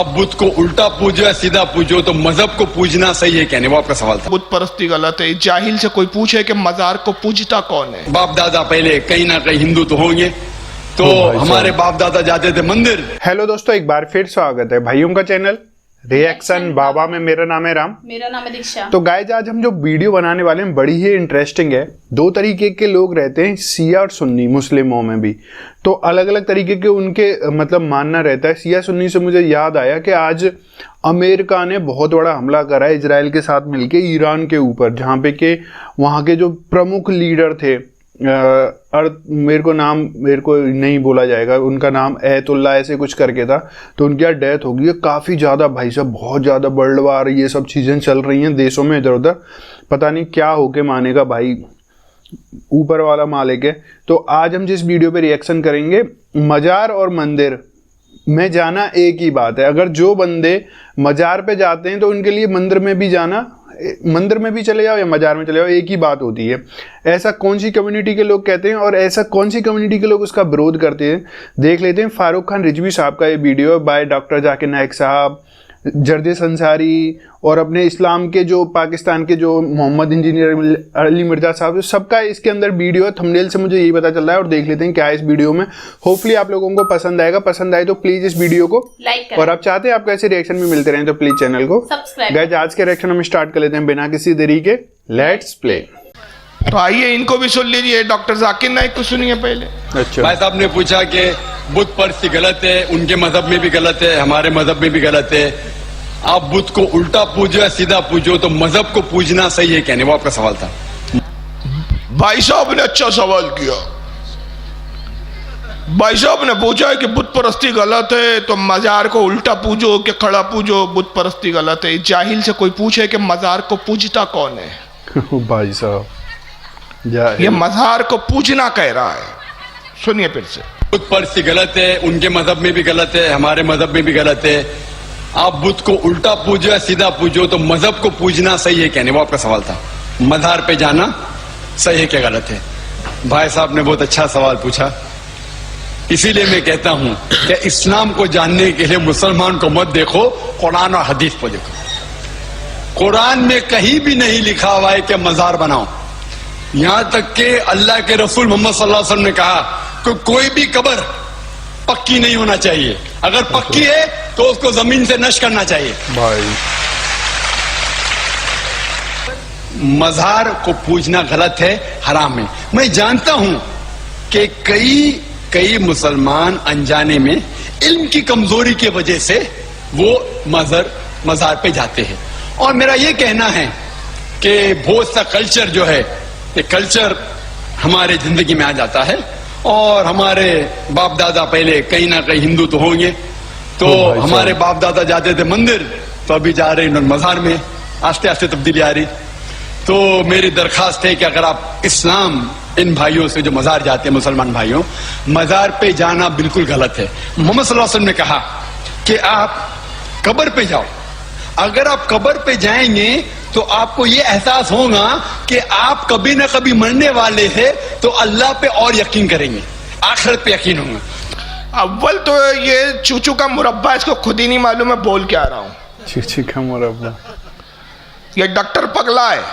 आप बुत को उल्टा पूजो या सीधा पूजो, तो मजहब को पूजना सही है क्या नहीं, वो आपका सवाल था। बुत परस्ती गलत है। जाहिल से कोई पूछे कि मजार को पूजता कौन है। बाप दादा पहले कहीं ना कहीं हिंदू तो होंगे, तो हमारे बाप दादा जाते थे मंदिर। हेलो दोस्तों, एक बार फिर स्वागत है भाइयों का चैनल रिएक्शन बाबा में। मेरा नाम है राम। मेरा नाम है दीक्षा। तो गाइज आज हम जो वीडियो बनाने वाले हैं बड़ी ही इंटरेस्टिंग है। दो तरीके के लोग रहते हैं, शिया और सुन्नी, मुस्लिमों में भी। तो अलग अलग तरीके के उनके मतलब मानना रहता है। शिया सुन्नी से मुझे याद आया कि आज अमेरिका ने बहुत बड़ा हमला करा है इजराइल के साथ मिलके ईरान के ऊपर, जहाँ पे के वहाँ के जो प्रमुख लीडर थे, मेरे को नहीं बोला जाएगा, उनका नाम ऐतुल्ला ऐसे कुछ करके था, तो उनकी यार डेथ हो गई है। काफ़ी ज़्यादा भाई साहब, बहुत ज़्यादा वर्ल्ड वार ये सब चीज़ें चल रही हैं देशों में इधर उधर, पता नहीं क्या होके मानेगा भाई, ऊपर वाला मालिक है। तो आज हम जिस वीडियो पे रिएक्शन करेंगे, मजार और मंदिर में जाना एक ही बात है। अगर जो बंदे मजार पे जाते हैं तो उनके लिए मंदिर में भी जाना, मंदिर में भी चले जाओ या मजार में चले जाओ, एक ही बात होती है। ऐसा कौन सी कम्युनिटी के लोग कहते हैं और ऐसा कौन सी कम्युनिटी के लोग उसका विरोध करते हैं, देख लेते हैं। फारूक खान रिजवी साहब का ये video by doctor Zakir Naik साहब, जर्दिस अंसारी और अपने इस्लाम के जो पाकिस्तान के जो मोहम्मद इंजीनियर अली मिर्जा साहब, सबका इसके अंदर वीडियो है। थंबनेल से मुझे यही पता चल रहा है। और देख लेते हैं क्या है इस वीडियो में। होपफुली आप लोगों को पसंद आएगा। पसंद आए तो प्लीज इस वीडियो को लाइक करें। और आप चाहते हैं आपको ऐसे रिएक्शन भी मिलते रहें तो प्लीज चैनल को सब्सक्राइब। गाइस आज के रिएक्शन हम स्टार्ट कर लेते हैं बिना किसी देरी के। Let's play. तो आइए इनको भी सुन लीजिए। डॉक्टर जाकिर नाइक को सुनिए पहले। अच्छा, भाई साहब ने पूछा कि बुत परस्ती गलत है, उनके मजहब में भी गलत है, हमारे मजहब में भी गलत है। आप बुत को उल्टा पूजो या सीधा पूजो, तो मजहब को पूजना सही है क्या नहीं, वो आपका सवाल था। भाई साहब ने अच्छा सवाल किया। भाई साहब ने पूछा है कि बुत परस्ती गलत है तो मजार को उल्टा पूजो कि खड़ा पूजो, बुत परस्ती गलत है। जाहिल से कोई पूछे कि मजार को पूजता कौन है। भाई साहब ये मजार को पूजना कह रहा है। सुनिए फिर से। बुत परस्ती गलत है, उनके मजहब में भी गलत है, हमारे मजहब में भी गलत है। आप बुत को उल्टा पूजो या सीधा पूजो, तो मजहब को पूजना सही है क्या नहीं, वो आपका सवाल था। मजार पे जाना सही है क्या गलत है। भाई साहब ने बहुत अच्छा सवाल पूछा। इसीलिए मैं कहता हूं कि इस्लाम को जानने के लिए मुसलमान को मत देखो, कुरान और हदीस को देखो। कुरान में कहीं भी नहीं लिखा हुआ है कि मजार बनाओ। यहां तक कि अल्लाह के रसूल मोहम्मद सल्लल्लाहु अलैहि वसल्लम ने कहा कि कोई भी कब्र पक्की नहीं होना चाहिए, अगर पक्की है तो उसको जमीन से नष्ट करना चाहिए। भाई मजार को पूजना गलत है, हराम है। मैं जानता हूं कि कई मुसलमान अनजाने में इल्म की कमजोरी की वजह से वो मजार पे जाते हैं। और मेरा ये कहना है कि बहुत सा कल्चर जो है, ये कल्चर हमारे जिंदगी में आ जाता है। और हमारे बाप दादा पहले कहीं ना कहीं हिंदू तो होंगे, तो हमारे बाप दादा जाते थे मंदिर, तो अभी जा रहे हैं मजार में। आस्ते आस्ते तब्दीली आ रही। तो मेरी दरखास्त है कि अगर आप इस्लाम, इन भाइयों से जो मजार जाते हैं, मुसलमान भाइयों, मजार पे जाना बिल्कुल गलत है। मोहम्मद सल्लल्लाहु अलैहि वसल्लम ने कहा कि आप कब्र पे जाओ। अगर आप कब्र पे जाएंगे तो आपको ये एहसास होगा कि आप कभी ना कभी मरने वाले हैं, तो अल्लाह पे और यकीन करेंगे, आखिरत पे यकीन होगा। अव्वल तो ये चूचू का मुरब्बा, इसको खुद ही नहीं मालूम है बोल क्या रहा हूं। चूचू का मुरब्बा, ये डॉक्टर पगला है,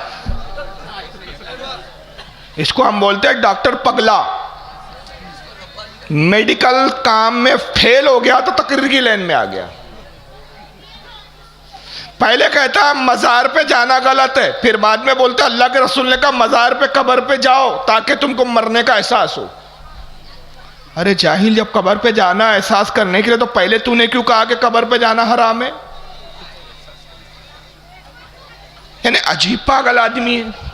इसको हम बोलते हैं डॉक्टर पगला। मेडिकल काम में फेल हो गया तो तकरीर की लाइन में आ गया। पहले कहता है मजार पे जाना गलत है, फिर बाद में बोलता है अल्लाह के रसूल ने कहा मजार पे कब्र पे जाओ ताकि तुमको मरने का एहसास हो। अरे जाहिल, जब कब्र पे जाना एहसास करने के लिए तो पहले तूने क्यों कहा कि कब्र पे जाना हराम है। यानी अजीब पागल आदमी है।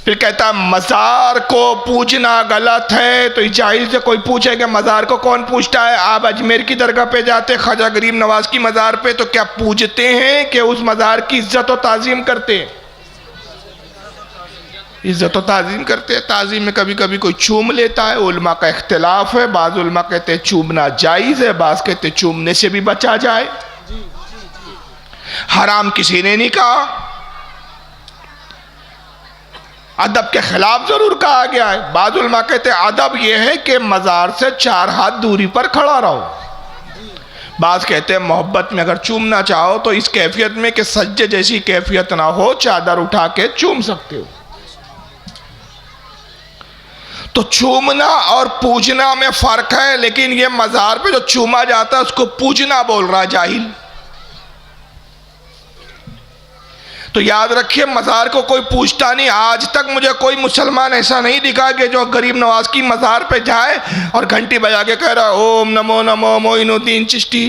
फिर कहता है मजार को पूजना गलत है, तो जाहिल से कोई पूछे कि मजार को कौन पूछता है। आप अजमेर की दरगाह पे जाते, ख्वाजा गरीब नवाज की मजार पे, तो क्या पूजते हैं कि उस मजार की इज्जत और ताजीम करते हैं। इज्जत और ताजीम करते हैं। ताजीम में कभी कभी कोई चूम लेता है, उलमा का इख्तिलाफ है। बाज उलमा कहते हैं चूमना जायज है, बाज कहते हैं चूमने से भी बचा जाए। हराम किसी ने नहीं कहा। अदब के खिलाफ जरूर कहा गया है। बाज़ उलमा कहते हैं अदब यह है कि मजार से 4 हाथ दूरी पर खड़ा रहो। बात कहते हैं मोहब्बत में अगर चूमना चाहो तो इस कैफियत में कि सज्जे जैसी कैफियत ना हो, चादर उठा के चूम सकते हो। तो चूमना और पूजना में फर्क है, लेकिन ये मज़ार पे जो चूमा जाता है उसको पूजना बोल रहा जाहिल। तो याद रखिए, मज़ार को कोई पूछता नहीं। आज तक मुझे कोई मुसलमान ऐसा नहीं दिखा कि जो गरीब नवाज की मज़ार पे जाए और घंटी बजा के कह रहा ओम नमो नमो मोइनुद्दीन चिश्ती,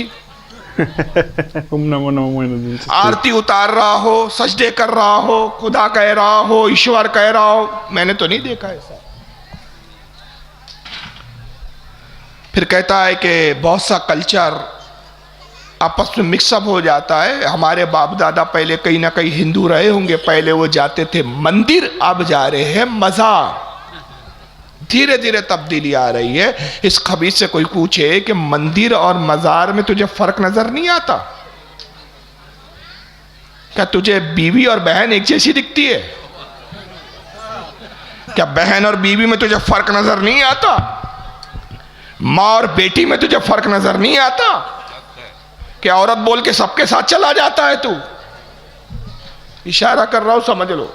ओम नमो नमो मोइनुद्दीन चिश्ती, आरती उतार रहा हो, सजदे कर रहा हो, खुदा कह रहा हो, ईश्वर कह रहा हो। मैंने तो नहीं देखा ऐसा। फिर कहता है कि बहुत सा कल्चर आपस में मिक्सअप हो जाता है। हमारे बाप दादा पहले कहीं ना कहीं हिंदू रहे होंगे, पहले वो जाते थे मंदिर, अब जा रहे हैं मज़ार। धीरे धीरे तब्दीली आ रही है। इस खबीज से कोई पूछे कि मंदिर और मज़ार में तुझे फर्क नजर नहीं आता? क्या तुझे बीवी और बहन एक जैसी दिखती है? क्या बहन और बीवी में तुझे फर्क नजर नहीं आता? माँ और बेटी में तुझे फर्क नजर नहीं आता? क्या औरत बोल के सबके साथ चला जाता है तू? इशारा कर रहा हूं, समझ लो।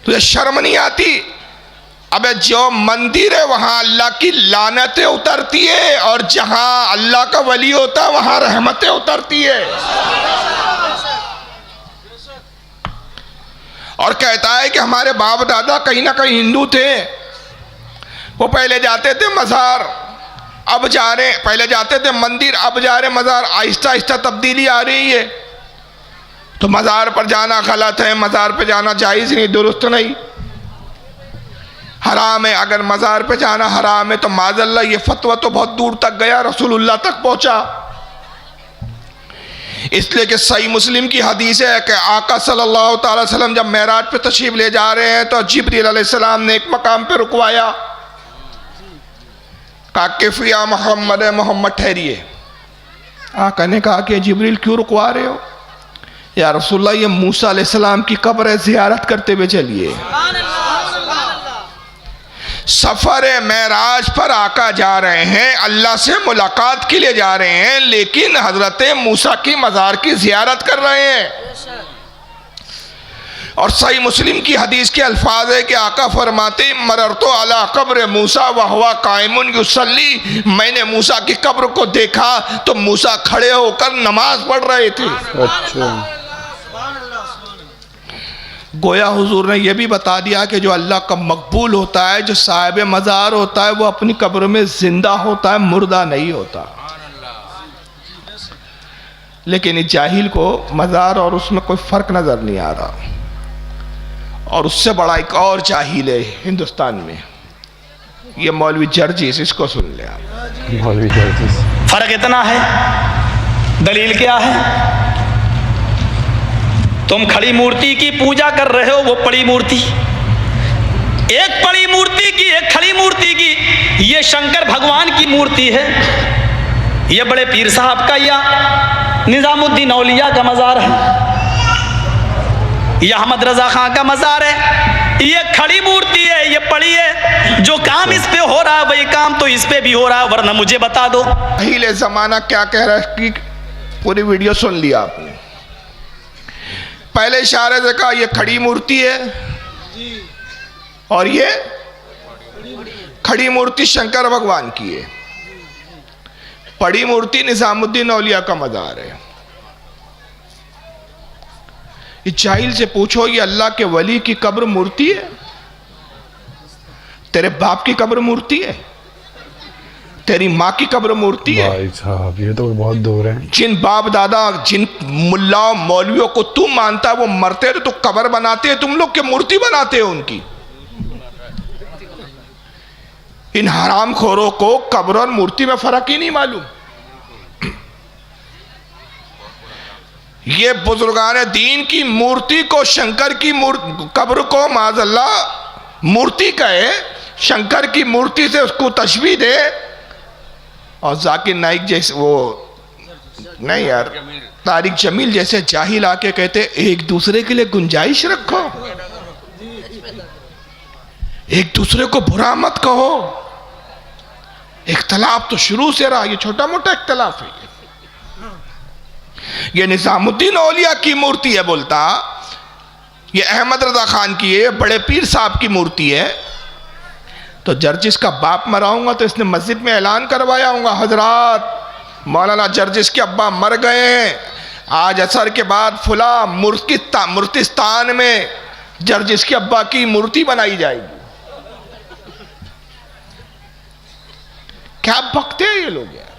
तुझे शर्म नहीं आती? अबे जो मंदिर है वहां अल्लाह की लानतें उतरती है, और जहां अल्लाह का वली होता है वहां रहमतें उतरती है। और कहता है कि हमारे बाप दादा कहीं ना कहीं हिंदू थे, वो पहले जाते थे मज़ार, अब जा रहे, पहले जाते थे मंदिर, अब जा रहे मज़ार। आहिस्ता आहिस्ता तब्दीली आ रही है। तो मज़ार पर जाना गलत है, मज़ार पे जाना जायज़ नहीं, दुरुस्त नहीं, हराम है। अगर मज़ार पे जाना हराम है तो माज़अल्लाह ये फतवा तो बहुत दूर तक गया, रसूलुल्लाह तक पहुंचा। इसलिए कि सही मुस्लिम की हदीस है कि आका सल्लल्लाहु अलैहि वसल्लम जब मेराज पे तशरीफ ले जा रहे हैं तो जिब्रील अलैहिस्सलाम ने एक मकाम पे रुकवाया, कहा किफिया मोहम्मद, मोहम्मद ठहरिए। आका ने कहा कि जिब्रील क्यों रुकवा रहे हो? या रसूलल्लाह ये मूसा अलैहिस्सलाम की कब्र है, ज़ियारत करते हुए चलिए। सफर मेराज पर आका जा रहे हैं, अल्लाह से मुलाकात के लिए जा रहे हैं, लेकिन हजरत मूसा की मज़ार की ज़ियारत कर रहे हैं। और सही मुस्लिम की हदीस के अल्फाज है कि आका फरमाते मररतो अला कब्र मूसा व हुवा कायमुन युसल्ली, मैंने मूसा की कब्र को देखा तो मूसा खड़े होकर नमाज पढ़ रहे थे। अच्छा, गोया हुजूर ने यह भी बता दिया कि जो अल्लाह का मकबूल होता है, जो साहिब मज़ार होता है, वो अपनी कब्र में जिंदा होता है, मुर्दा नहीं होता। लेकिन इस जाहिल को मज़ार और उसमें कोई फ़र्क नज़र नहीं आ रहा। और उससे बड़ा एक और जाहिल है हिंदुस्तान में, ये मौलवी जर्जिस, इसको सुन ले आप। मौलवी जर्जिस। फर्क इतना है, दलील क्या है? तुम खड़ी मूर्ति की पूजा कर रहे हो, वो पड़ी मूर्ति, एक पड़ी मूर्ति की, एक खड़ी मूर्ति की। ये शंकर भगवान की मूर्ति है, ये बड़े पीर साहब का या निजामुद्दीन औलिया का मज़ार है, ये अहमद रजा खां का मज़ार है। ये खड़ी मूर्ति है, ये पड़ी है। जो काम इस पे हो रहा है वही काम तो इस पे भी हो रहा है, वरना मुझे बता दो। हिले ज़माना क्या कह रहा है कि पूरी वीडियो सुन लिया आपने। पहले इशारे से कहा ये खड़ी मूर्ति है, और ये खड़ी मूर्ति शंकर भगवान की है, पड़ी मूर्ति निजामुद्दीन औलिया का मज़ार है। इस जाहिल से पूछो ये अल्लाह के वली की कब्र मूर्ति है? तेरे बाप की कब्र मूर्ति है? तेरी माँ की कब्र मूर्ति है? भाई साहब ये तो बहुत दूर है। जिन बाप दादा, जिन मुल्लाओं मौलवियों को तुम मानता है वो मरते तो कब्र बनाते हैं, तुम लोग के मूर्ति बनाते हो उनकी। इन हरामखोरों को कब्र और मूर्ति में फर्क ही नहीं मालूम। ये बुजुर्गान दीन की मूर्ति को, शंकर की कब्र को माज़अल्लाह मूर्ति कहे, शंकर की मूर्ति से उसको तशबीह दे, और जाकिर नाइक जैसे वो नहीं यार, तारिक जमील जैसे जाहिल आके कहते एक दूसरे के लिए गुंजाइश रखो, एक दूसरे को बुरा मत कहो। इख्तलाफ तो शुरू से रहा, ये छोटा मोटा इख्तलाफ है। ये निजामुद्दीन औलिया की मूर्ति है बोलता, ये अहमद रजा खान की है, बड़े पीर साहब की मूर्ति है। तो जर्जिस का बाप मराऊंगा तो इसने मस्जिद में ऐलान करवाया होगा, हजरात मौलाना जर्जिस के अब्बा मर गए हैं, आज असर के बाद फुला मुर्तिस्तान में जर्जिस के अब्बा की मूर्ति बनाई जाएगी। क्या बकते हैं ये लोग यार।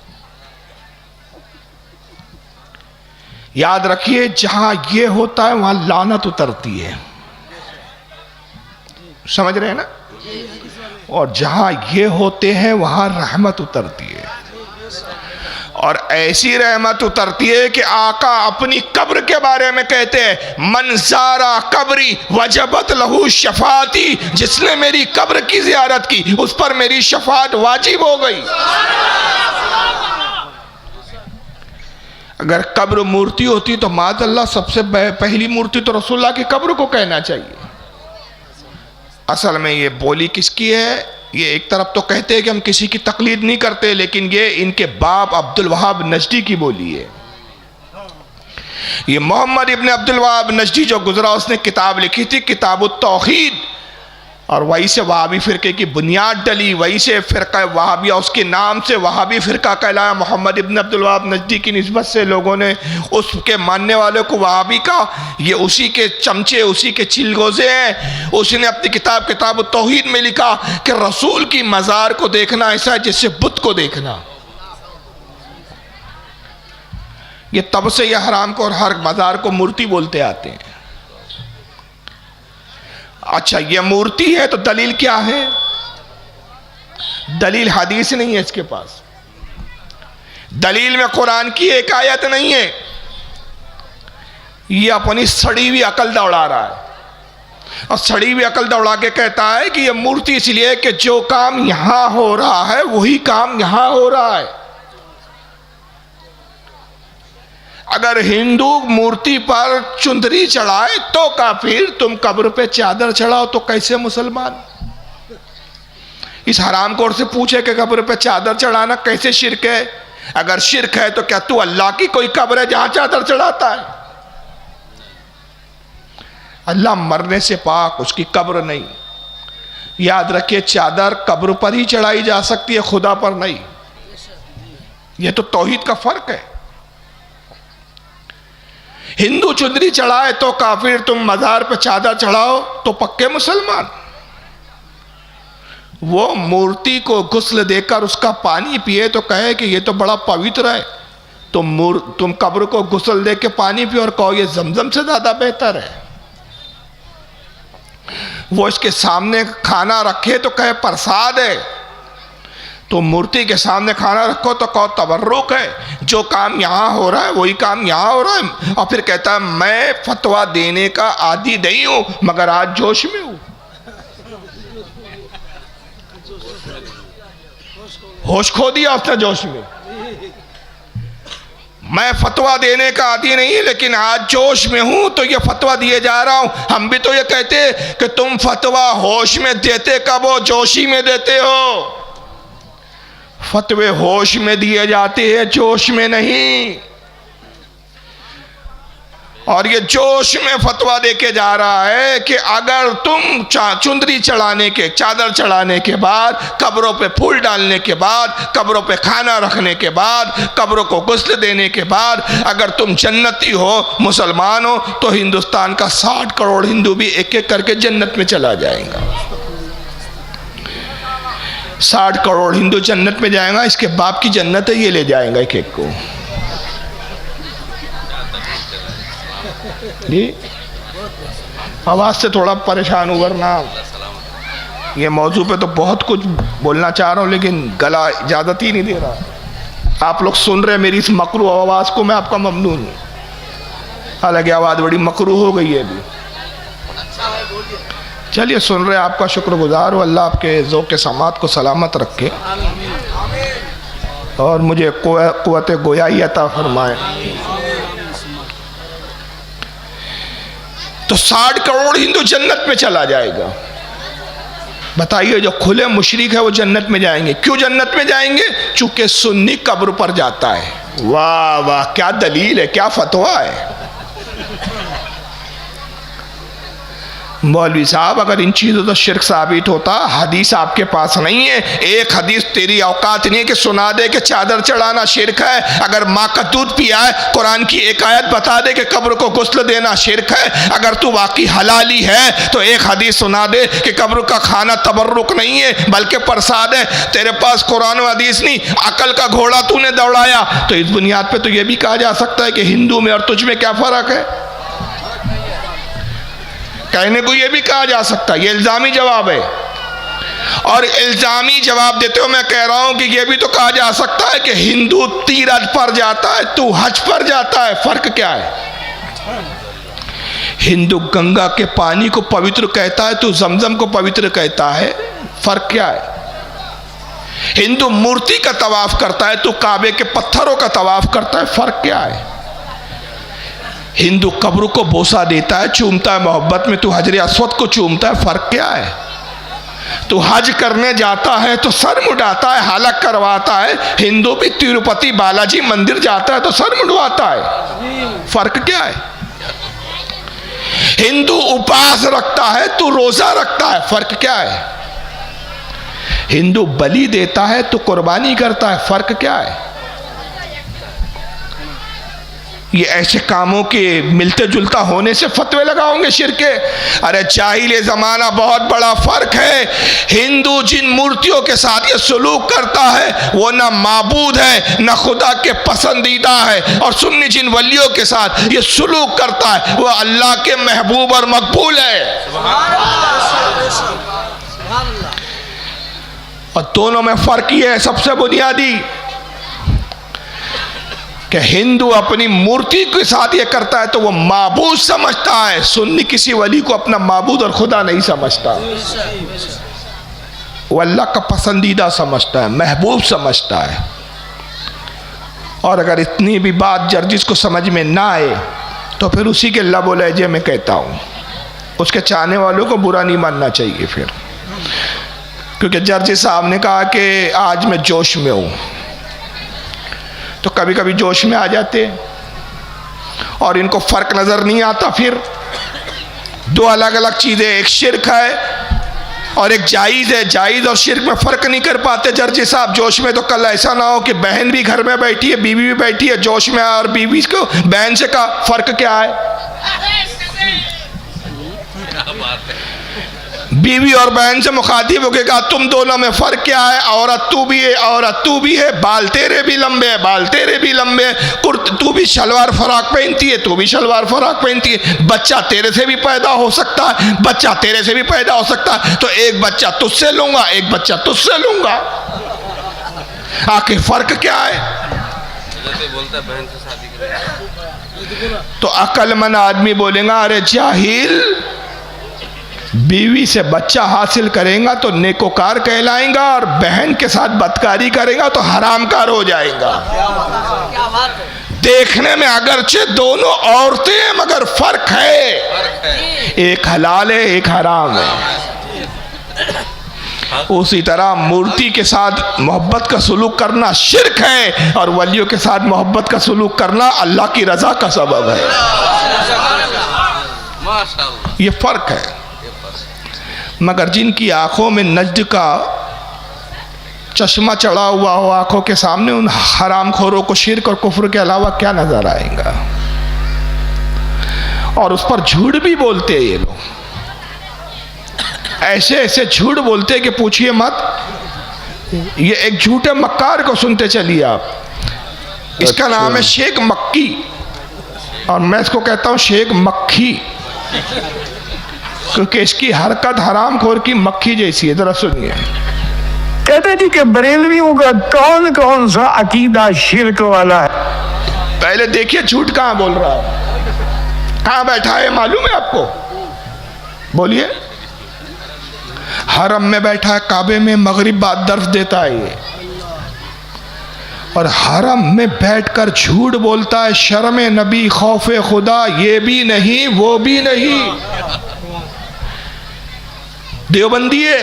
याद रखिए, जहां ये होता है वहां लानत उतरती है, समझ रहे हैं ना, और जहां ये होते हैं वहां रहमत उतरती है। और ऐसी रहमत उतरती है कि आका अपनी कब्र के बारे में कहते हैं, मनसारा कब्री वजबत लहू शफाती, जिसने मेरी कब्र की जियारत की उस पर मेरी शफात वाजिब हो गई। अगर कब्र मूर्ति होती तो माज़अल्लाह सबसे पहली मूर्ति तो रसूलुल्लाह की कब्र को कहना चाहिए। असल में ये बोली किसकी है? ये एक तरफ तो कहते हैं कि हम किसी की तकलीद नहीं करते, लेकिन ये इनके बाप अब्दुल वहाब नजदी की बोली है। ये मोहम्मद इब्न अब्दुल वहाब नजदी जो गुजरा, उसने किताब लिखी थी किताबुत तौहीद, और वहीं से वहाबी फ़िरके की बुनियाद डली, वहीं से फ़िरका वहाबिया उसके नाम से वहाबी फ़िरका कहलाया। मोहम्मद इब्न अब्दुल वहाब नजदी की निस्बत से लोगों ने उसके मानने वालों को वहाबी का, ये उसी के चमचे, उसी के चिलगोज़े हैं। उसने अपनी किताब किताबुत तौहीद में लिखा कि रसूल की मज़ार को देखना ऐसा है जैसे बुत को देखना। ये तब से यह हराम को और हर मज़ार को मूर्ति बोलते आते हैं। अच्छा, ये मूर्ति है तो दलील क्या है? दलील हदीस नहीं है इसके पास, दलील में कुरान की एक आयत नहीं है। ये अपनी सड़ी हुई अकल दौड़ा रहा है, और सड़ी हुई अकल दौड़ा के कहता है कि ये मूर्ति इसलिए कि जो काम यहां हो रहा है वही काम यहां हो रहा है। अगर हिंदू मूर्ति पर चुंदरी चढ़ाए तो काफिर, तुम कब्र पे चादर चढ़ाओ तो कैसे मुसलमान? इस हरामखोर से पूछे कि कब्र पे चादर चढ़ाना कैसे शिरक है? अगर शिरक है तो क्या तू अल्लाह की कोई कब्र है जहां चादर चढ़ाता है? अल्लाह मरने से पाक, उसकी कब्र नहीं। याद रखिए, चादर कब्र पर ही चढ़ाई जा सकती है, खुदा पर नहीं। यह तो तौहीद का फर्क है। हिंदू चुंदरी चढ़ाए तो काफिर, तुम मज़ार पे चादर चढ़ाओ तो पक्के मुसलमान। वो मूर्ति को गुस्ल देकर उसका पानी पिए तो कहे कि ये तो बड़ा पवित्र है, तुम कब्र को गुस्ल दे के पानी पियो और कहो ये जमजम से ज्यादा बेहतर है। वो इसके सामने खाना रखे तो कहे प्रसाद है, तो मूर्ति के सामने खाना रखो तो कहो तबर्रुक है। जो काम यहाँ हो रहा है वही काम यहाँ हो रहा है। और फिर कहता है मैं फतवा देने का आदी नहीं हूं, मगर आज जोश में हूं। होश खो दिया उसने जोश में। मैं फतवा देने का आदी नहीं, लेकिन आज जोश में हूं तो ये फतवा दिए जा रहा हूं। हम भी तो ये कहते कि तुम फतवा होश में देते कब हो? जोशी में देते हो। फतवे होश में दिए जाते हैं, जोश में नहीं। और ये जोश में फतवा देके जा रहा है कि अगर तुम चुंदरी चढ़ाने के, चादर चढ़ाने के बाद, कब्रों पे फूल डालने के बाद, कब्रों पे खाना रखने के बाद, कब्रों को गुस्ल देने के बाद अगर तुम जन्नती हो, मुसलमान हो, तो हिंदुस्तान का 60 करोड़ हिंदू भी एक एक करके जन्नत में चला जाएगा। 60 करोड़ हिंदू जन्नत में जाएगा। इसके बाप की जन्नत है, ये ले जाएगा एक एक को। जी आवाज से थोड़ा परेशान हूँ, वरना ये मौजू पे तो बहुत कुछ बोलना चाह रहा हूँ, लेकिन गला इजाजत ही नहीं दे रहा। आप लोग सुन रहे मेरी इस मकरू आवाज को, मैं आपका ममनून हूँ। हालांकि आवाज बड़ी मकरू हो गई है अभी। चलिए, सुन रहे आपका शुक्रगुजार हो। अल्लाह आपके ज़ौक़ समात को सलामत रखे और मुझे क़ुव्वत गोयाई अता फरमाए। तो 60 करोड़ हिंदू जन्नत में चला जाएगा। बताइए जो खुले मुशरिक है वो जन्नत में जाएंगे। क्यों जन्नत में जाएंगे? चूंकि सुन्नी कब्र पर जाता है। वाह वाह, क्या दलील है, क्या फतवा है। मौलवी साहब अगर इन चीज़ों तो शिर्क साबित होता, हदीस आपके पास नहीं है। एक हदीस तेरी औकात नहीं है कि सुना दे कि चादर चढ़ाना शिर्क है। अगर माँ का दूध पिया है, कुरान की एक आयत बता दे कि कब्र को गुस्ल देना शिर्क है। अगर तू वाकई हलाली है तो एक हदीस सुना दे कि कब्र का खाना तबर्रुक नहीं है बल्कि प्रसाद है। तेरे पास कुरान और हदीस नहीं, अकल का घोड़ा तूने दौड़ाया। तो इस बुनियाद पर तो यह भी कहा जा सकता है कि हिंदू में और तुझ में क्या फ़र्क है। कहने को यह भी कहा जा सकता है, ये इल्जामी जवाब है। और इल्जामी जवाब देते हो मैं कह रहा हूं कि यह भी तो कहा जा सकता है कि हिंदू तीरथ पर जाता है, तू हज पर जाता है। फर्क क्या है? हिंदू गंगा के पानी को पवित्र कहता है, तू जमजम को पवित्र कहता है। फर्क क्या है? हिंदू मूर्ति का तवाफ करता है, तू काबे के पत्थरों का तवाफ करता है। फर्क क्या है? हिंदू कब्र को बोसा देता है, चूमता है मोहब्बत में, तू हजर अस्वद को चूमता है। फर्क क्या है? तू हज करने जाता है तो सर मुड़ाता है, हालक करवाता है। हिंदू भी तिरुपति बालाजी मंदिर जाता है तो सर मुड़वाता है। फर्क क्या है? हिंदू उपवास रखता है, तू रोजा रखता है। फर्क क्या है? हिंदू बलि देता है, तू कुर्बानी करता है। फर्क क्या है? ये ऐसे कामों के मिलते जुलता होने से फतवे लगाओगे शिर्क के? अरे जाहिल ज़माना, बहुत बड़ा फर्क है। हिंदू जिन मूर्तियों के साथ ये सलूक करता है वो ना माबूद है ना खुदा के पसंदीदा है। और सुन्नी जिन वलियों के साथ ये सलूक करता है वो अल्लाह के महबूब और मकबूल है। और दोनों में फर्क ये है सबसे बुनियादी कि हिंदू अपनी मूर्ति के साथ ये करता है तो वो माबूद समझता है। सुन्नी किसी वली को अपना माबूद और खुदा नहीं समझता, वो अल्लाह का पसंदीदा समझता है, महबूब समझता है। और अगर इतनी भी बात जर्जिस को समझ में ना आए तो फिर उसी के लब और लहजे में कहता हूँ, उसके चाहने वालों को बुरा नहीं मानना चाहिए फिर। क्योंकि जर्जिस साहब ने कहा कि आज मैं जोश में हूँ, तो कभी कभी जोश में आ जाते और इनको फर्क नजर नहीं आता। फिर दो अलग अलग चीजें, एक शिर्क है और एक जायज़ है। जायज़ और शिर्क में फर्क नहीं कर पाते जर्जी साहब जोश में। तो कल ऐसा ना हो कि बहन भी घर में बैठी है, बीवी भी बैठी है, जोश में और बीवी को बहन से कहा फर्क क्या है? बीवी और बहन से मुखातिब होके कहा तुम दोनों में फर्क क्या है? औरत तू भी है, औरत तू भी है, बाल तेरे भी लंबे है, बाल तेरे भी लंबे है, तू भी शलवार फराक पहनती है, तू भी शलवार फराक पहनती है। बच्चा तेरे से भी पैदा हो सकता है, बच्चा तेरे से भी पैदा हो सकता है। तो एक बच्चा तुझसे लूंगा, एक बच्चा तुझसे लूंगा। आखिर फर्क क्या है? बोलता बहन से शादी करेगा तो अक्लमंद आदमी बोलेगा अरे जाहिल, बीवी से बच्चा हासिल करेगा तो नेकोकार कहलाएगा और बहन के साथ बदकारी करेगा तो हरामकार हो जाएगा। देखने में अगरचे दोनों औरतें हैं मगर फर्क है, एक हलाल है एक हराम है। उसी तरह मूर्ति के साथ मोहब्बत का सलूक करना शिर्क है और वलियों के साथ मोहब्बत का सलूक करना अल्लाह की रजा का सबब है। ये फर्क है। मगर जिनकी आंखों में नज्द का चश्मा चढ़ा हुआ हो आंखों के सामने, उन हरामखोरों को शिर्क और कुफ्र के अलावा क्या नजर आएगा? और उस पर झूठ भी बोलते हैं ये लोग, ऐसे ऐसे झूठ बोलते हैं कि पूछिए मत। ये एक झूठे मक्कार को सुनते चलिए आप, इसका नाम है शेख मक्की और मैं इसको कहता हूं शेख मक्खी, क्योंकि इसकी हरकत हरामखोर की मक्खी जैसी है। जरा सुनिए। कहते जी कि बरेलवियों का कौन कौन सा अकीदा शिर्क वाला है? पहले देखिए झूठ कहां बोल रहा है, कहां बैठा है मालूम है आपको? बोलिए। हरम में बैठा है, काबे में, मगरिब बाद दर्श देता है ये, और हरम में बैठकर झूठ बोलता है। शर्म नबी, खौफ खुदा ये भी नहीं वो भी नहीं। देवबंदी है,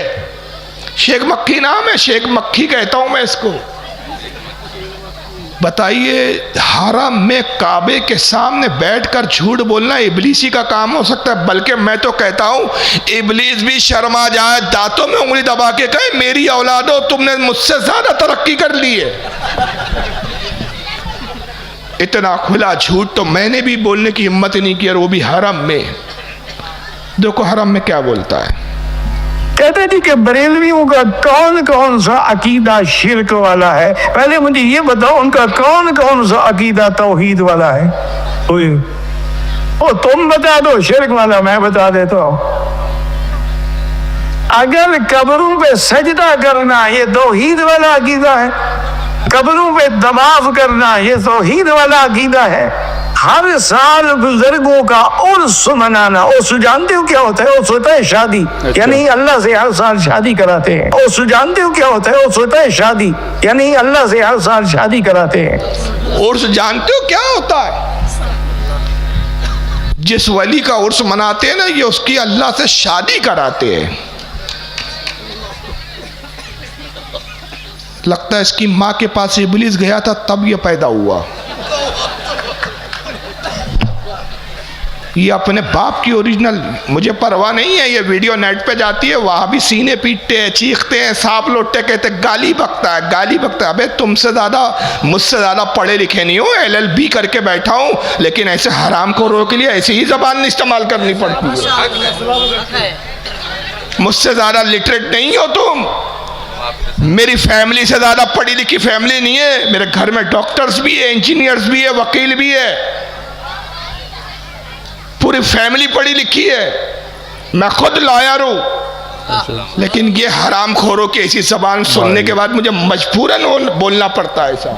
शेख मक्खी नाम है, शेख मक्खी कहता हूं मैं इसको। बताइए, हरम में काबे के सामने बैठकर झूठ बोलना इबलीसी का काम हो सकता है? बल्कि मैं तो कहता हूं इबलीस भी शर्मा जाए, दांतों में उंगली दबा के कहे मेरी औलादो तुमने मुझसे ज्यादा तरक्की कर ली है। इतना खुला झूठ तो मैंने भी बोलने की हिम्मत नहीं की, और वो भी हरम में। देखो हरम में क्या बोलता है। कहते जी कि बरेलवियों का कौन कौन सा अकीदा शिरक वाला है? पहले मुझे ये बताओ उनका कौन कौन सा अकीदा तौहीद वाला है? ओ तुम बता दो शिरक वाला, मैं बता देता हूं। अगर कब्रों पे सजदा करना ये तौहीद वाला अकीदा है, कब्रों पे दबाव करना ये तौहीद वाला अकीदा है, हर साल बुजुर्गों का उर्स मनाना, उर्स जानते हो क्या होता है? उर्स होता है शादी। अच्छा। यानी अल्लाह से हर साल शादी कराते हैं। उर्स जानते हो क्या होता है? उर्स होता है शादी, यानी अल्लाह से हर साल शादी कराते हैं। उर्स जानते हो क्या होता है? जिस वली का उर्स मनाते हैं ना, ये उसकी अल्लाह से शादी कराते हैं। लगता है इसकी माँ के पास इब्लीस गया था तब ये पैदा हुआ। ये अपने बाप की ओरिजिनल, मुझे परवाह नहीं है, ये वीडियो नेट पे जाती है, वहाँ भी सीने पीटते हैं, चीखते हैं, सांप लौटते कहते हैं, गाली बकता है, गाली बकता है। अबे तुमसे ज़्यादा मुझसे ज़्यादा पढ़े लिखे नहीं हो, LLB करके बैठा हूँ, लेकिन ऐसे हराम खोरों के लिए ऐसे ही ज़बान इस्तेमाल करनी पड़ती है। मुझसे ज़्यादा लिटरेट नहीं हो तुम, मेरी फैमिली से ज़्यादा पढ़ी लिखी फैमिली नहीं है। मेरे घर में डॉक्टर्स भी है, इंजीनियर्स भी है, वकील भी है, पूरी फैमिली पढ़ी लिखी है। मैं खुद लॉयर हूं, लेकिन ये हराम खोरों की ऐसी जबान सुनने के बाद मुझे मजबूरन बोलना पड़ता है ऐसा।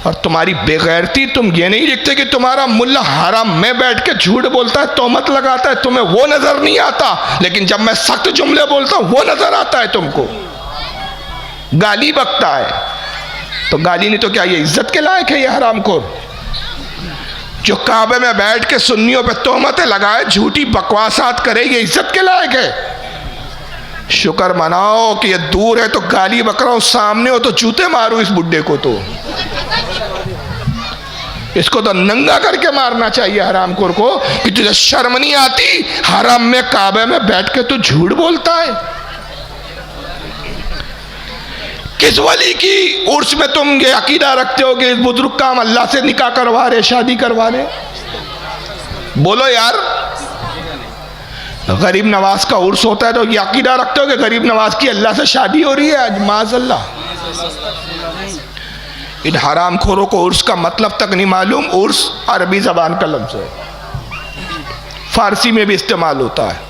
और तुम्हारी बेगैरती, तुम ये नहीं लिखते कि तुम्हारा मुल्ला हराम में बैठ के झूठ बोलता है, तोहमत लगाता है, तुम्हें वो नजर नहीं आता, लेकिन जब मैं सख्त जुमले बोलता हूं वो नजर आता है तुमको। गाली बकता है, तो गाली नहीं तो क्या ये इज्जत के लायक है? ये हराम खोर जो काबे में बैठ के सुन्नियों पे तोहमतें लगाए, झूठी बकवासात करे, ये इज्जत के लायक है? शुक्र मनाओ कि ये दूर है तो गाली बक रहा हूं, सामने हो तो जूते मारूं इस बुड्ढे को। तो इसको तो नंगा करके मारना चाहिए हरामखोर को कि तुझे शर्म नहीं आती? हराम में काबे में बैठ के तू झूठ बोलता है। किस वली की उर्स में तुम ये अकीदा रखते हो कि इस बुजुर्ग का हम अल्लाह से निकाह करवा रहे, शादी करवा रहे? बोलो यार। गरीब नवाज का उर्स होता है तो ये अकीदा रखते हो कि गरीब नवाज की अल्लाह से शादी हो रही है? आज माज़अल्लाह। इन हराम खोरों को उर्स का मतलब तक नहीं मालूम। उर्स अरबी जबान का लफ्ज है, फारसी में भी इस्तेमाल होता है।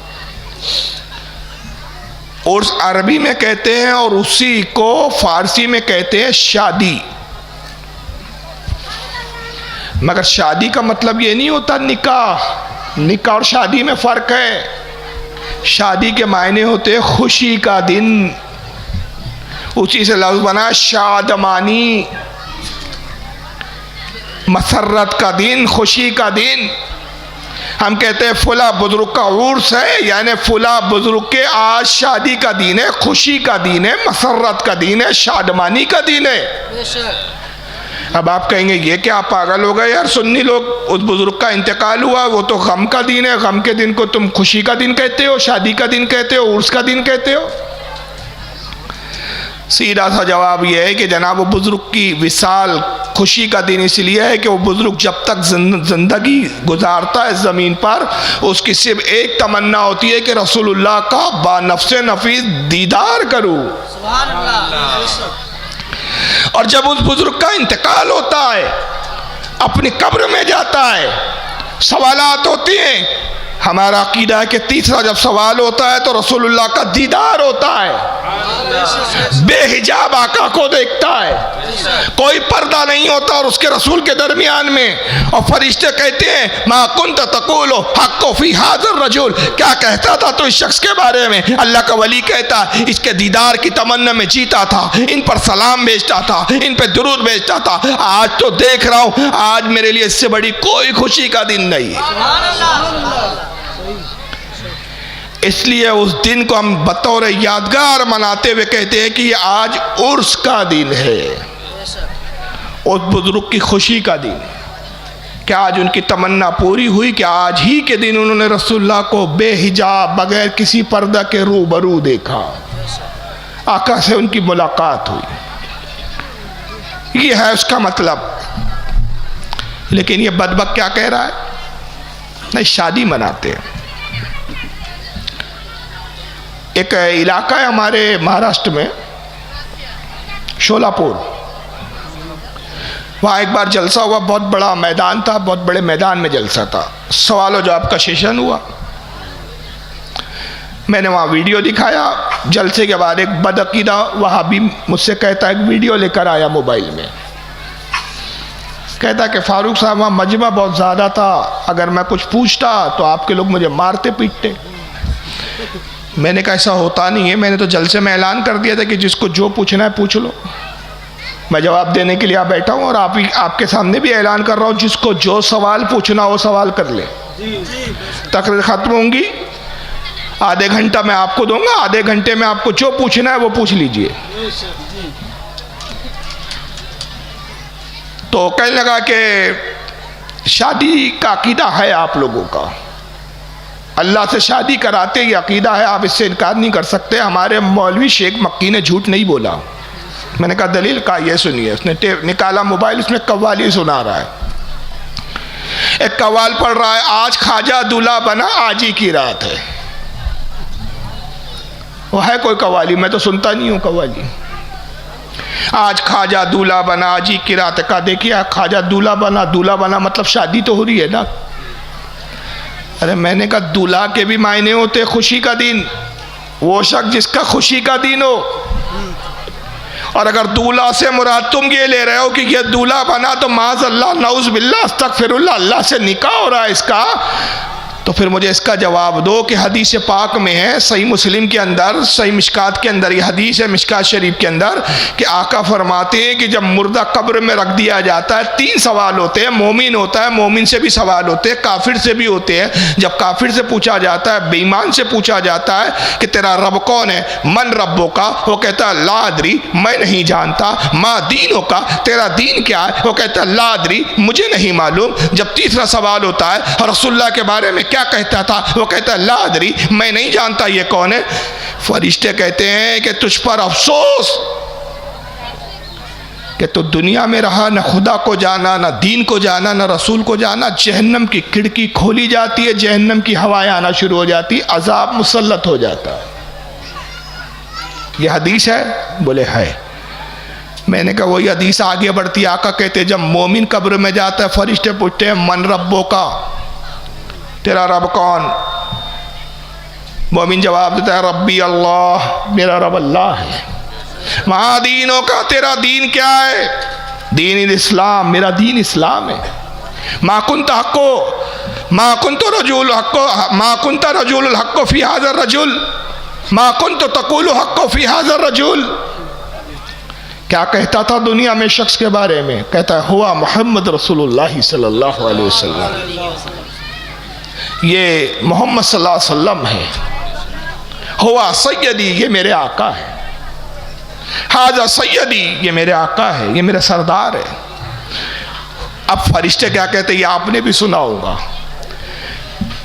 उर्स अरबी में कहते हैं और उसी को फारसी में कहते हैं शादी। मगर शादी का मतलब ये नहीं होता निकाह। निकाह और शादी में फर्क है। शादी के मायने होते हैं खुशी का दिन, उसी से लफ्ज बना शादमानी, मसरत का दिन, खुशी का दिन। हम कहते हैं फुला बुजुर्ग का उर्स है, यानी फुला बुजुर्ग के आज शादी का दिन है, खुशी का दिन है, मसरत का दिन है, शादमानी का दिन है। अब आप कहेंगे ये क्या पागल हो गए यार, सुन्नी लोग, उस बुजुर्ग का इंतकाल हुआ, वो तो गम का दिन है, गम के दिन को तुम खुशी का दिन कहते हो, शादी का दिन कहते हो, उर्स का दिन कहते हो। सीधा सा जवाब यह है कि जनाब वो बुजुर्ग की विसाल खुशी का दिन इसलिए है कि वो बुजुर्ग जब तक जिंदगी गुजारता है ज़मीन पर, उसकी सिर्फ एक तमन्ना होती है कि रसूलुल्लाह का बानफ्से नफीस दीदार करूं। और जब उस बुजुर्ग का इंतकाल होता है, अपनी कब्र में जाता है, सवालात होती हैं। हमारा अकीदा है कि तीसरा जब सवाल होता है तो रसूलुल्लाह का दीदार होता है। बेहिजाब आका को देखता है, कोई पर्दा नहीं होता और उसके रसूल के दरमियान में। और फरिश्ते कहते हैं मा कुंत तक़ूलु हक़्क़ु फ़ी हाज़िर रजुल, क्या कहता था तो इस शख्स के बारे में? अल्लाह का वली कहता इसके दीदार की तमन्ना में जीता था, इन पर सलाम भेजता था, इन पर दुरूद भेजता था। आज तो देख रहा हूँ, आज मेरे लिए इससे बड़ी कोई खुशी का दिन नहीं। इसलिए उस दिन को हम बतौर यादगार मनाते हुए कहते हैं कि आज उर्स का दिन है, उस बुजुर्ग की खुशी का दिन है कि आज उनकी तमन्ना पूरी हुई कि आज ही के दिन उन्होंने रसूलुल्लाह को बेहिजाब बगैर किसी पर्दा के रूबरू देखा, आका से उनकी मुलाकात हुई। ये है उसका मतलब। लेकिन ये बदबक क्या कह रहा है? नहीं, शादी मनाते हैं। एक इलाका है हमारे महाराष्ट्र में, शोलापुर, वहाँ एक बार जलसा हुआ, बहुत बड़ा मैदान था, बहुत बड़े मैदान में जलसा था, सवाल और जवाब का सेशन हुआ। मैंने वहाँ वीडियो दिखाया। जलसे के बाद एक बदअकीदा वहाबी मुझसे कहता है, एक वीडियो लेकर आया मोबाइल में, कहता कि फारूक साहब वहाँ मजमा बहुत ज़्यादा था, अगर मैं कुछ पूछता तो आपके लोग मुझे मारते पीटते। मैंने कहा ऐसा होता नहीं है, मैंने तो जलसे में ऐलान कर दिया था कि जिसको जो पूछना है पूछ लो। मैं जवाब देने के लिए यहाँ बैठा हूँ और आपके सामने भी ऐलान कर रहा हूँ, जिसको जो सवाल पूछना हो सवाल कर ले। तकरीर खत्म होंगी, आधे घंटा मैं आपको दूंगा, आधे घंटे में आपको जो पूछना है वो पूछ लीजिए। तो कहने लगा कि शादी का अकीदा है आप लोगों का, अल्लाह से शादी कराते ही अकीदा है, आप इससे इनकार नहीं कर सकते। हमारे मौलवी शेख मक्की ने झूठ नहीं बोला। मैंने कहा दलील का ये सुनिए। उसने निकाला मोबाइल, उसमें कव्वाली सुना रहा है, एक कव्वाल पढ़ रहा है, आज ख्वाजा दूल्हा बना आज ही की रात है। वो है कोई कव्वाली? मैं तो सुनता नहीं हूँ कव्वाली। आज ख्वाजा दूल्हा बना आज ही की रात है। कहा देखिए, ख्वाजा दूल्हा बना मतलब शादी तो हो रही है ना। अरे मैंने कहा दूल्हा के भी मायने होते, खुशी का दिन, वो शख्स जिसका खुशी का दिन हो। और अगर दूल्हा से मुराद तुम ये ले रहे हो कि ये दूल्हा बना तो माज़अल्लाह नऊज़ बिल्लाह अस्तगफिरुल्लाह अल्लाह से निकाह हो रहा है इसका, तो फिर मुझे इसका जवाब दो कि हदीस पाक में है, सही मुस्लिम के अंदर, सही मिशकात के अंदर ये हदीस है, मिशकात शरीफ के अंदर, कि आका फरमाते हैं कि जब मुर्दा कब्र में रख दिया जाता है, 3 सवाल होते हैं। मोमिन होता है, मोमिन से भी सवाल होते हैं, काफिर से भी होते हैं। जब काफिर से पूछा जाता है, बेईमान से पूछा जाता है कि तेरा रब कौन है, मन रब्बों का, वो कहता है लादरी, मैं नहीं जानता। माँ दीनों का, तेरा दीन क्या है, वो कहता है लादरी, मुझे नहीं मालूम। जब तीसरा सवाल होता है रसूलुल्लाह के बारे में क्या कहता था, वो कहता है लादरी, मैं नहीं जानता ये कौन है। फरिश्ते कहते हैं कि तुझ पर अफसोस कि तो दुनिया में रहा, न खुदा को जाना, न दीन को जाना, न रसूल को जाना। जहन्नम की खिड़की खोली जाती है, जहन्नम की हवाएं आना शुरू हो जाती, अजाब मुसल्लत हो जाता है। यह हदीस है? बोले है। मैंने कहा वही हदीस आगे बढ़ती, आका कहते जब मोमिन कब्र में जाता है, फरिश्ते पूछते हैं मन रब्बों का, तेरा रब कौन? मोमिन जवाब देता है रब्बी अल्लाह, मेरा रब अल्लाह है। वहाँ दीनों का, तेरा दीन क्या है? दीन इस्लाम, मेरा दीन इस्लाम है। मा कुंत हक्को, मा कुंत रजूल हक्को, मा कुंत रजूल हक्को फी हाज़र रजूल, मा कुंत तक़ूलु हक्को फी हाज़र रजूल। क्या कहता था दुनिया में शख्स के बारे में? कहता है हुआ मोहम्मद रसूलुल्लाह सल्लल्लाहु अलैहि वसल्लम, ये मोहम्मद सल्लल्लाहु अलैहि वसल्लम है। हुआ सैयदी, ये मेरे आका है। हाजा सैयदी, ये मेरे आका है, ये मेरा सरदार है। अब फरिश्ते क्या कहते हैं, ये आपने भी सुना होगा।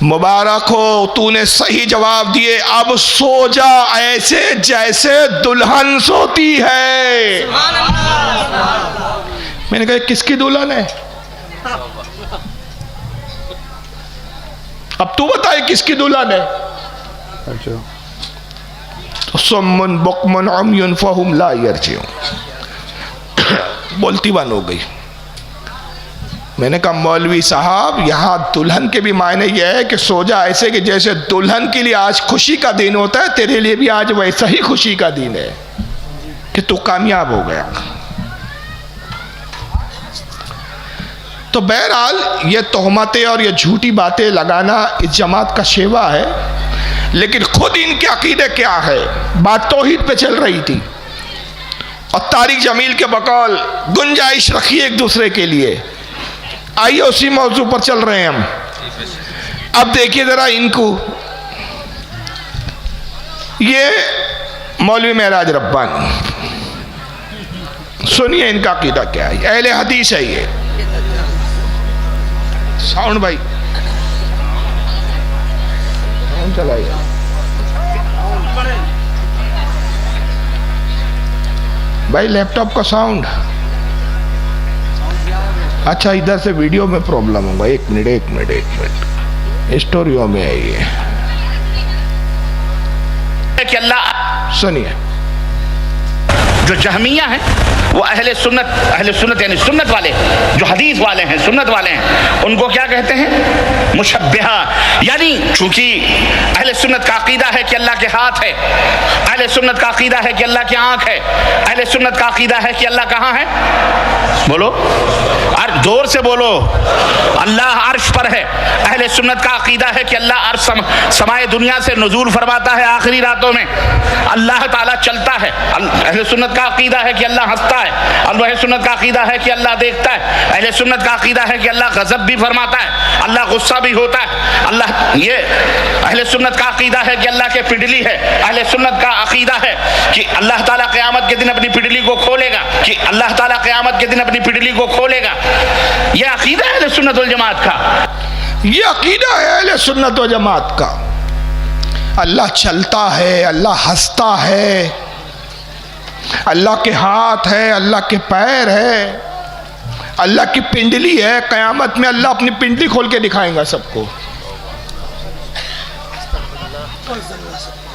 मुबारक हो, तूने सही जवाब दिए, अब सो जा ऐसे जैसे दुल्हन सोती है। मैंने कहा किसकी दुल्हन है? अब तू बताए किसकी दुल्हन है? अच्छा। तो सुम्मुन बुकमुन उम्युन फहुम ला यरजिऊन, बोलती बंद हो गई। मैंने कहा मौलवी साहब, यहाँ दुल्हन के भी मायने यह है कि सो जा ऐसे कि जैसे दुल्हन के लिए आज खुशी का दिन होता है, तेरे लिए भी आज वैसा ही खुशी का दिन है कि तू कामयाब हो गया। तो बहरहाल ये तोहमतें और ये झूठी बातें लगाना इस जमात का शेवा है, लेकिन खुद इनके अकीदे क्या है? बात तौहीद पे चल रही थी और तारिक जमील के बकौल गुंजाइश रखी एक दूसरे के लिए। आइए उसी मौजू पर चल रहे हैं हम। अब देखिए जरा इनको, ये मौलवी महराज रब्बानी, सुनिए इनका अकीदा क्या है। अहले हदीस है ये। साउंड भाई, साउंड चलाइए। भाई लैपटॉप का साउंड, अच्छा इधर से वीडियो में प्रॉब्लम होगा। एक मिनट स्टोरियो में है ये। कि अल्लाह, सुनिए, जो जहमिया है वो अहले सुन्नत यानी सुन्नत वाले, जो हदीस वाले हैं, सुन्नत वाले हैं, उनको क्या कहते हैं? मुशब्बिहा। यानी चूंकि अहले सुन्नत का अकीदा है कि अल्लाह के हाथ है, अहले सुन्नत का अकीदा है कि अल्लाह की आंख है, अहले सुन्नत का अकीदा है कि अल्लाह कहाँ है? बोलो, और जोर से बोलो, अल्लाह अर्श पर है। अहले सुन्नत का अकीदा है कि अल्लाह अर्श समाए दुनिया से नुज़ूल फरमाता है आखिरी रातों में, अल्लाह ताला चलता है। अहले सुन्नत का अकीदा है कि अल्लाह हंसता है। अहले सुन्नत का अकीदा है कि अल्लाह देखता है। अहले सुन्नत का अकीदा है कि अल्लाह गज़ब भी फरमाता है, अल्लाह गुस्सा भी होता है। अल्लाह, ये अहले सुन्नत का अकीदा है कि अल्लाह के पिंडली है। अहले सुन्नत का अकीदा है कि अल्लाह ताला क़यामत के दिन अपनी पिंडली को खोलेगा, कि अल्लाह ताला क़यामत के दिन अपनी पिंडली को खोलेगा। ये अकीदा है अहले सुन्नत वल जमात का। ये अकीदा है अहले सुन्नत व जमात का। अल्लाह चलता है, अल्लाह हंसता है, अल्लाह के हाथ है, अल्लाह के पैर है, अल्लाह की पिंडली है। क़यामत में अल्लाह अपनी पिंडली खोल के दिखाएगा सबको।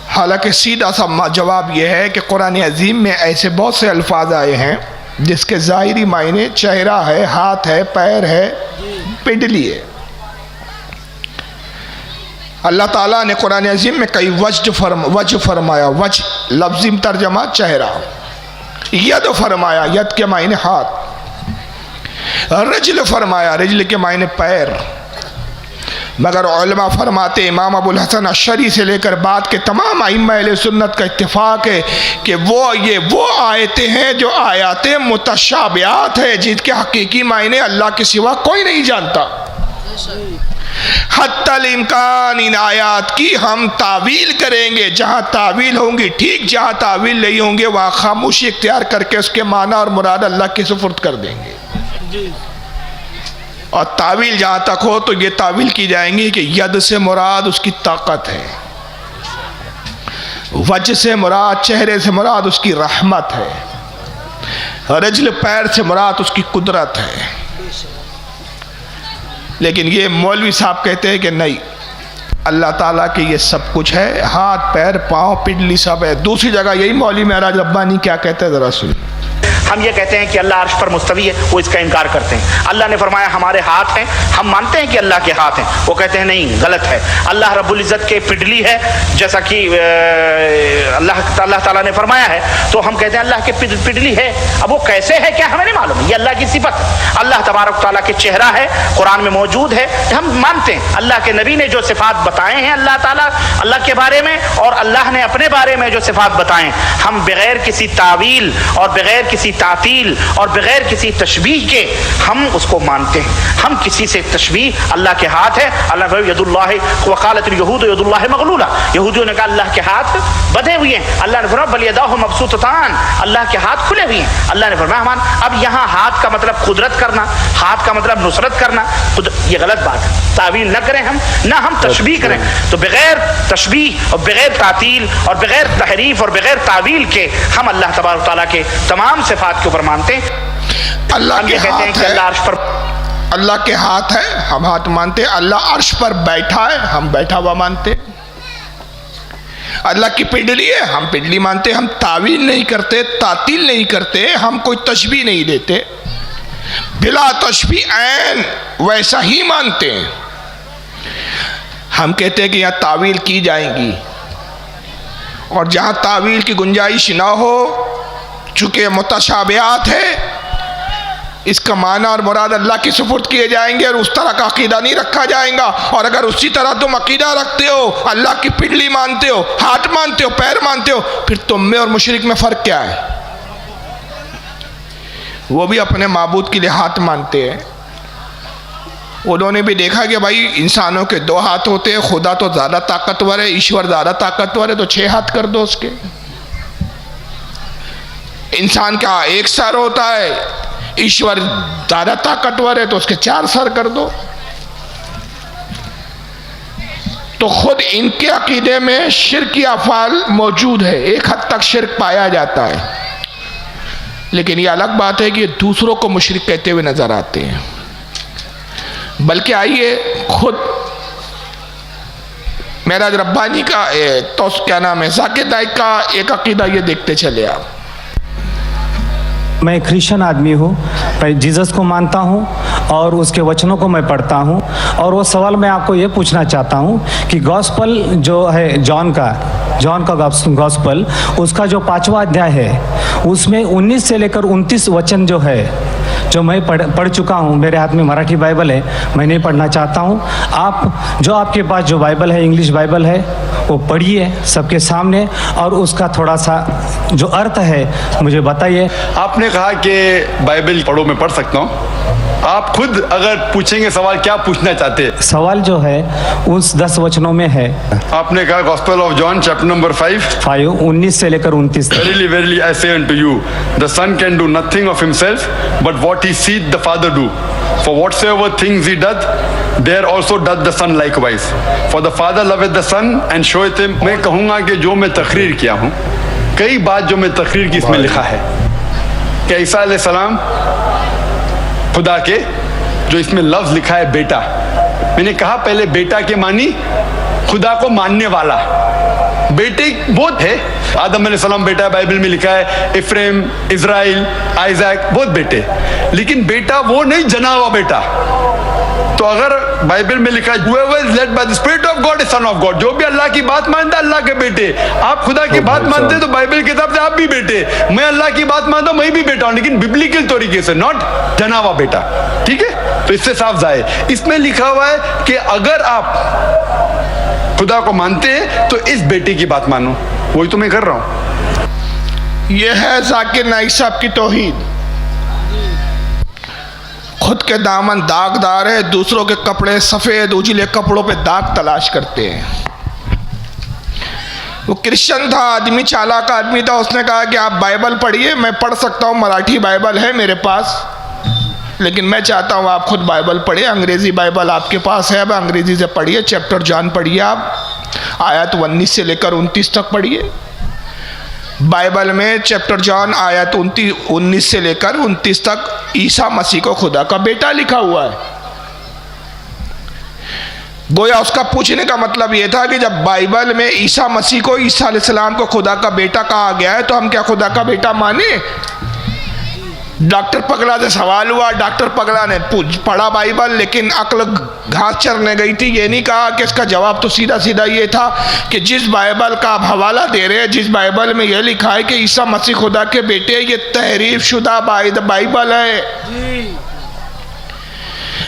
हालांकि सीधा सा जवाब यह है कि कुरान अजीम में ऐसे बहुत से अल्फाज आए हैं जिसके ज़ाहिरी मायने चेहरा है, हाथ है, पैर है, पिंडली है। अल्लाह ताला ने कुरान अजीम में कई वज फरमाया। वज लफ्ज़ी तर्जमा चेहरा, यद फरमाया, यद के मायने हाथ, रजल फरमाया, रजल के मायने पैर। मगर उलमा फरमाते, इमाम अबुल हसन अशरी से लेकर बाद के तमाम अइम्मा अहले सुन्नत का इत्तिफाक है कि वो आयतें हैं जो आयातें मुतशाबिहात है, जिनके हकीकी मायने अल्लाह के सिवा कोई नहीं जानता। हत्तल इम्कान इन आयात की हम तावील करेंगे, जहाँ तावील होंगी ठीक, जहाँ तावील नहीं होंगे वहाँ खामोशी इख्तियार करके उसके माना और मुराद अल्लाह के सुपुर्द कर देंगे। और तावील जहाँ तक हो तो ये तावील की जाएंगी कि यद से मुराद उसकी ताकत है, वज से मुराद, चेहरे से मुराद उसकी रहमत है, रजल पैर से मुराद उसकी कुदरत है। लेकिन ये मौलवी साहब कहते हैं कि नहीं, अल्लाह ताला के ये सब कुछ है, हाथ पैर पाँव पिंडली सब है। दूसरी जगह यही मौलवी महराज रब्बानी क्या कहते हैं, ज़रा सुनिए। हम ये कहते हैं कि अल्लाह अर्श पर मुस्तवी है, वो इसका इनकार करते हैं। अल्लाह ने फरमाया हमारे हाथ हैं, हम मानते हैं कि अल्लाह के हाथ हैं, वो कहते हैं नहीं, गलत है। अल्लाह रब्बुल इज़्ज़त के पिंडली है, जैसा कि अल्लाह ताला ने फरमाया है, तो हम कहते हैं अल्लाह के पिंडली है। अब वो कैसे है क्या हमें नहीं मालूम, ये अल्लाह की सिफत। अल्लाह तबारक ताला के चेहरा है, कुरान में मौजूद है, हम मानते हैं। अल्लाह के नबी ने जो सिफात बताए हैं अल्लाह ताला अल्लाह के बारे में, और अल्लाह ने अपने बारे में जो सिफात बताएं, हम बगैर किसी तावील और बगैर किसी तातील और बगैर किसी तशबीह के हम उसको मानते हैं। हम किसी से तशबीह, अल्लाह के हाथ है, अल्लाह यदुल्लाह वक़ालत यहूद यदुल्लाह मग़लूला, यहूदियों ने कहा अल्लाह के हाथ बंधे हुए हैं। अल्लाह ने फरमाया बल यदाहु मबसूततान, अल्लाह के हाथ खुले हुए हैं। अल्लाह ने फरमाया मान, अब यहाँ हाथ का मतलब कुदरत करना, हाथ का मतलब नुसरत करना, ये गलत बात है। तावील न करें हम, ना हम तशबीह करें। तो बगैर तशबीह और बगैर तातील और बगैर तहरीफ और बगैर तावील के हम अल्लाह तबारक तआला के तमाम सिफात के ऊपर मानते हैं। अल्लाह के कहते हैं कि अल्लाह अर्श पर, अल्लाह के हाथ है, हम हाथ मानते हैं। अल्लाह अर्श पर बैठा है, हम बैठा हुआ मानते हैं। अल्लाह की पिंडली है, हम पिंडली मानते हैं। हम तावील नहीं करते, तातील नहीं करते, हम कोई तशबीह नहीं देते, बिला तशबीह ऐन वैसा ही मानते हैं। हम कहते हैं कि यहाँ तावील की जाएंगी, और जहाँ तावील की गुंजाइश ना हो, चूँकि मुतशाबिहात है, इसका माना और मुराद अल्लाह की सुपुर्द किए जाएंगे और उस तरह का अकीदा नहीं रखा जाएगा। और अगर उसी तरह तुम अकीदा रखते हो, अल्लाह की पिंडली मानते हो, हाथ मानते हो, पैर मानते हो, फिर तुम में और मुशरिक में फ़र्क क्या है? वो भी अपने माबूद के लिए हाथ मानते हैं, उन्होंने भी देखा कि भाई इंसानों के 2 हाथ होते हैं, खुदा तो ज़्यादा ताकतवर है, ईश्वर ज़्यादा ताकतवर है, तो 6 हाथ कर दो उसके। इंसान का 1 सर होता है, ईश्वर ज़्यादा ताकतवर है तो उसके 4 सर कर दो। तो खुद इनके अकीदे में शिर्क अफ़ाल मौजूद है, एक हद तक शिर्क पाया जाता है, लेकिन ये अलग बात है कि दूसरों को मुशरिक कहते हुए नजर आते हैं। बल्कि आइए खुद मेराज रब्बानी का तो क्या नाम है, ज़ाकिर नाइक का एक अकीदा ये देखते चले आप। मैं क्रिश्चियन आदमी हूँ, मैं जीसस को मानता हूँ और उसके वचनों को मैं पढ़ता हूँ। और वो सवाल मैं आपको ये पूछना चाहता हूँ कि गॉस्पल जो है जॉन का गॉस्पल, उसका जो 5वां अध्याय है उसमें 19 से लेकर 29 वचन जो है, जो मैं पढ़ चुका हूँ, मेरे हाथ में मराठी बाइबल है, मैं नहीं पढ़ना चाहता हूँ। आप जो आपके पास जो बाइबल है, इंग्लिश बाइबल है, वो पढ़िए सबके सामने और उसका थोड़ा सा जो अर्थ है मुझे बताइए। आपने कहा कि बाइबल पढ़ो, मैं पढ़ सकता हूँ। आप खुद अगर पूछेंगे सवाल, क्या पूछना चाहते हैं? सवाल जो है उस 10 वचनों में है। आपने कहा gospel of John chapter number 5 19 से लेकर 29। Verily, verily, I say unto you, the Son can do nothing of himself, but what he seeth the Father do. For whatsoever things he doth, there also doth the Son likewise. For the Father loveth the Son and showeth him. मैं कहूँगा कि जो मैं तकरीर किया हूँ, कई बात जो मैं तकरीर की इसमें लिखा है कि ईसा अलैहिस्सलाम खुदा के, जो इसमें लफ्ज लिखा है बेटा, मैंने कहा पहले बेटा के मानी खुदा को मानने वाला। बेटे बहुत है, आदम अलैहिस्सलाम बेटा बाइबल में लिखा है, इफ्रेम, इज़राइल, आइजैक, बहुत बेटे, लेकिन बेटा वो नहीं, जना हुआ बेटा। तो अगर बाइबल में लिखा है whoever is led by the spirit of God is son of God, जो भी अल्लाह की बात मानता है अल्लाह के बेटे। आप खुदा की बात मानते हैं तो बाइबल के हिसाब से आप भी बेटे, मैं अल्लाह की बात मानता हूं, मैं भी बेटा हूं, लेकिन बिब्लिकल तरीके से, नॉट जना हुआ बेटा। ठीक है, तो इससे साफ जाए। इसमें लिखा हुआ है कि अगर आप खुदा को मानते हैं तो इस बेटे की बात मानो, वही तो मैं कर रहा हूं। यह है ज़ाकिर नाइक साहब की तौहीद। खुद के दामन दागदार है, दूसरों के कपड़े सफ़ेद उजले कपड़ों पे दाग तलाश करते हैं। वो क्रिश्चियन था, आदमी चालाक आदमी था, उसने कहा कि आप बाइबल पढ़िए, मैं पढ़ सकता हूँ, मराठी बाइबल है मेरे पास, लेकिन मैं चाहता हूँ आप खुद बाइबल पढ़िए। अंग्रेज़ी बाइबल आपके पास है, अब अंग्रेज़ी से पढ़िए, चैप्टर जॉन पढ़िए, आप आयत 19 से लेकर 29 तक पढ़िए। बाइबल में चैप्टर जॉन आयत 19 से लेकर 29 तक ईसा मसीह को खुदा का बेटा लिखा हुआ है। गोया उसका पूछने का मतलब यह था कि जब बाइबल में ईसा मसीह को, ईसा अलैहिस्सलाम को खुदा का बेटा कहा गया है, तो हम क्या खुदा का बेटा माने? डॉक्टर पगला से सवाल हुआ, डॉक्टर पगला ने पढ़ा बाइबल, लेकिन अक्ल घास चरने गई थी। ये नहीं कहा कि इसका जवाब तो सीधा सीधा ये था कि जिस बाइबल का आप हवाला दे रहे हैं, जिस बाइबल में यह लिखा है कि ईसा मसीह खुदा के बेटे, ये तहरीफ शुदा बाइबल है।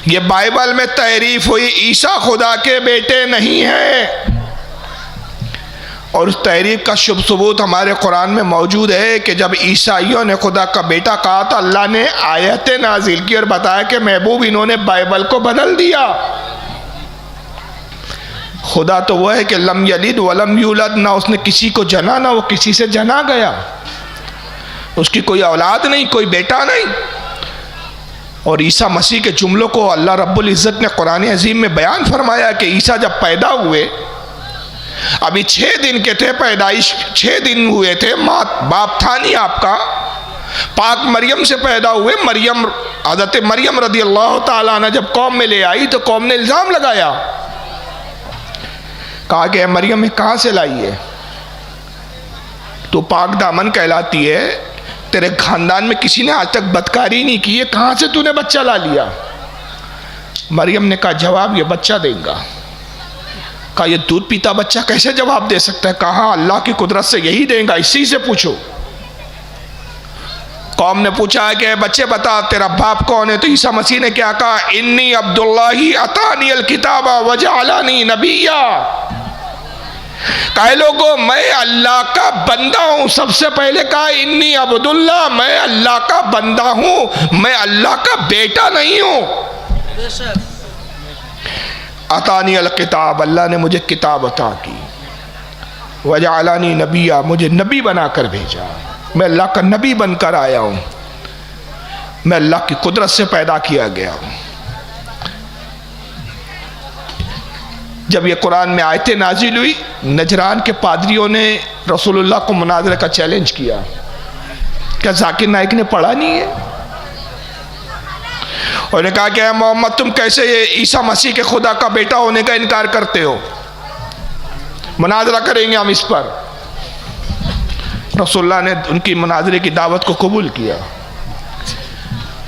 ये बाइबल में तहरीफ हुई, ईसा खुदा के बेटे नहीं है। और उस तहरीफ का शुभ सबूत हमारे कुरान में मौजूद है कि जब ईसाइयों ने खुदा का बेटा कहा तो अल्लाह ने आयतें नाजिल की और बताया कि महबूब इन्होंने बाइबल को बदल दिया। खुदा तो वो है कि लम यलिद वलम यूलद, ना उसने किसी को जना ना वो किसी से जना गया, उसकी कोई औलाद नहीं, कोई बेटा नहीं। और ईसा मसीह के जुमलों को अल्लाह रब्बुल इज़्ज़त ने कुरान अजीम में बयान फरमाया कि ईसा जब पैदा हुए, अभी 6 दिन के थे, पैदाइश 6 दिन हुए थे, माँ बाप था नहीं आपका, पाक मरियम से पैदा हुए। मरियम, हज़रत मरियम रदी अल्लाह ताला अन्हा जब कौम में ले आई तो कौम ने इल्ज़ाम लगाया, कहा कि मरियम में कहाँ से लाई है, तो पाक दामन कहलाती है, तेरे खानदान में किसी ने आज तक बदकारी नहीं की है, कहाँ से तूने बच्चा ला लिया? मरियम ने कहा जवाब ये बच्चा देगा। कहा ये दूध पीता बच्चा कैसे जवाब दे सकता है? कहा अल्लाह की कुदरत से यही देगा, इसी से पूछो। कौम ने पूछा है कि बच्चे बता तेरा बाप कौन है? तो ईसा मसीह ने क्या कहा? इन्नी अब्दुल्लाही अतानी अल किताबा वजअलानी नबिया। कहे लोगों मैं अल्लाह का बंदा हूं। सबसे पहले कहा इन्नी अब्दुल्ला, मैं अल्लाह का बंदा हूं, मैं अल्लाह का बेटा नहीं हूं। अतानी अल किताब, अल्लाह ने मुझे किताब अता की, वजअलनी नबिया, मुझे नबी बनाकर भेजा, मैं अल्लाह का नबी बनकर आया हूँ, मैं अल्लाह की कुदरत से पैदा किया गया हूँ। जब ये कुरान में आयतें नाजिल हुई, नजरान के पादरियों ने रसूलुल्लाह को मुनाजरे का चैलेंज किया, क्या जाकिर नाइक ने पढ़ा नहीं है? उन्होंने कहा कि मोहम्मद तुम कैसे ये ईसा मसीह के खुदा का बेटा होने का इनकार करते हो, मुनाजरा करेंगे हम इस पर। रसूलुल्लाह ने उनकी मुनाजरे की दावत को कबूल किया।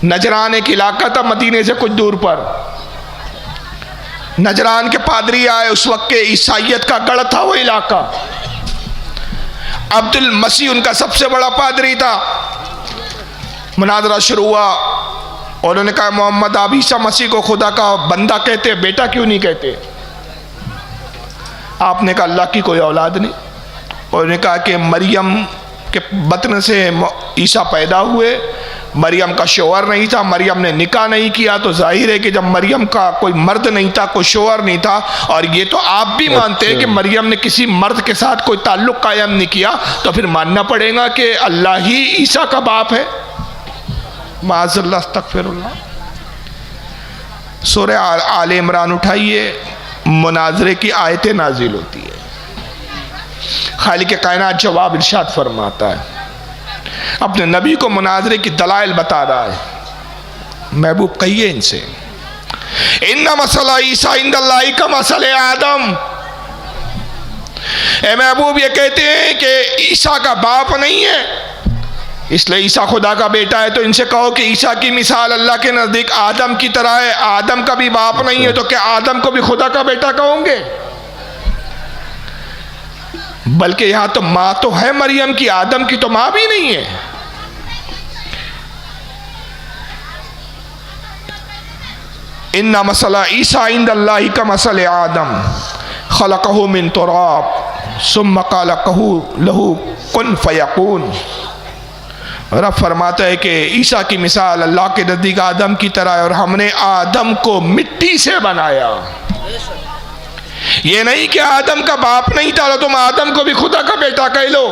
नजरान एक इलाका था मदीने से कुछ दूर पर, नजरान के पादरी आए, उस वक्त के ईसाइयत का गढ़ था वो इलाका। अब्दुल मसीह उनका सबसे बड़ा पादरी था। मुनाजरा शुरू हुआ, उन्होंने कहा मोहम्मद आप ईसा मसीह को खुदा का बंदा कहते, बेटा क्यों नहीं कहते? आपने कहा अल्लाह की कोई औलाद नहीं। उन्होंने कहा कि मरियम के बतन से ईसा पैदा हुए, मरियम का शोहर नहीं था, मरियम ने निकाह नहीं किया, तो जाहिर है कि जब मरियम का कोई मर्द नहीं था, कोई शोहर नहीं था, और ये तो आप भी मानते हैं कि मरियम ने किसी मर्द के साथ कोई ताल्लुक कायम नहीं किया, तो फिर मानना पड़ेगा कि अल्लाह ही ईसा का बाप है। माज़अल्लाह, अस्तग़फिरुल्लाह। सूरह आले इमरान उठाइए, मुनाजरे की आयतें नाजिल होती है, खालिक कायनात जवाब इरशाद फरमाता है, अपने नबी को मुनाजरे की दलाइल बता रहा है। महबूब कहिए इनसे, इन्ना मसला ईसा इंदल्लाहि का मसले आदम। ए महबूब ये कहते हैं कि ईसा का बाप नहीं है, इसलिए ईसा खुदा का बेटा है, तो इनसे कहो कि ईसा की मिसाल अल्लाह के नजदीक आदम की तरह है। आदम का भी बाप नहीं है, तो क्या आदम को भी खुदा का बेटा कहोगे? बल्कि यहां तो मां तो है मरियम की, आदम की तो मां भी नहीं है। इन्ना मसला ईसा इंदल्लाहि का मसले आदम खलक़हु मिन तुराब सुम्मा क़ाल लहू कुन फयकून। रब फरमाता है कि ईसा की मिसाल अल्लाह के नज़दीक आदम की तरह है, और हमने आदम को मिट्टी से बनाया। ये नहीं कि आदम का बाप नहीं था, तुम आदम को भी खुदा का बेटा कह लो,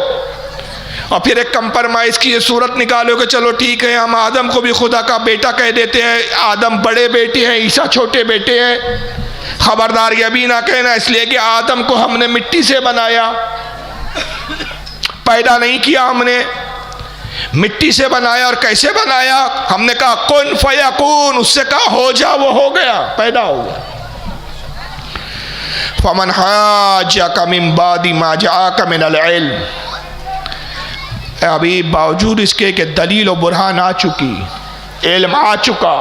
और फिर एक कंप्रोमाइज की ये सूरत निकालो कि चलो ठीक है हम आदम को भी खुदा का बेटा कह देते हैं, आदम बड़े बेटे हैं, ईसा छोटे बेटे हैं। खबरदार ये भी ना कहना इसलिए कि आदम को हमने मिट्टी से बनाया, पैदा नहीं किया, हमने मिट्टी से बनाया। और कैसे बनाया? हमने कहा कुन फयकून, उससे कहा हो जा, वो हो गया, पैदा हो गया। फमन हाज्जका मिन बादि मा जाअका मिनल इल्म, अभी बावजूद इसके कि दलील और बुरहान आ चुकी, इल्म आ चुका,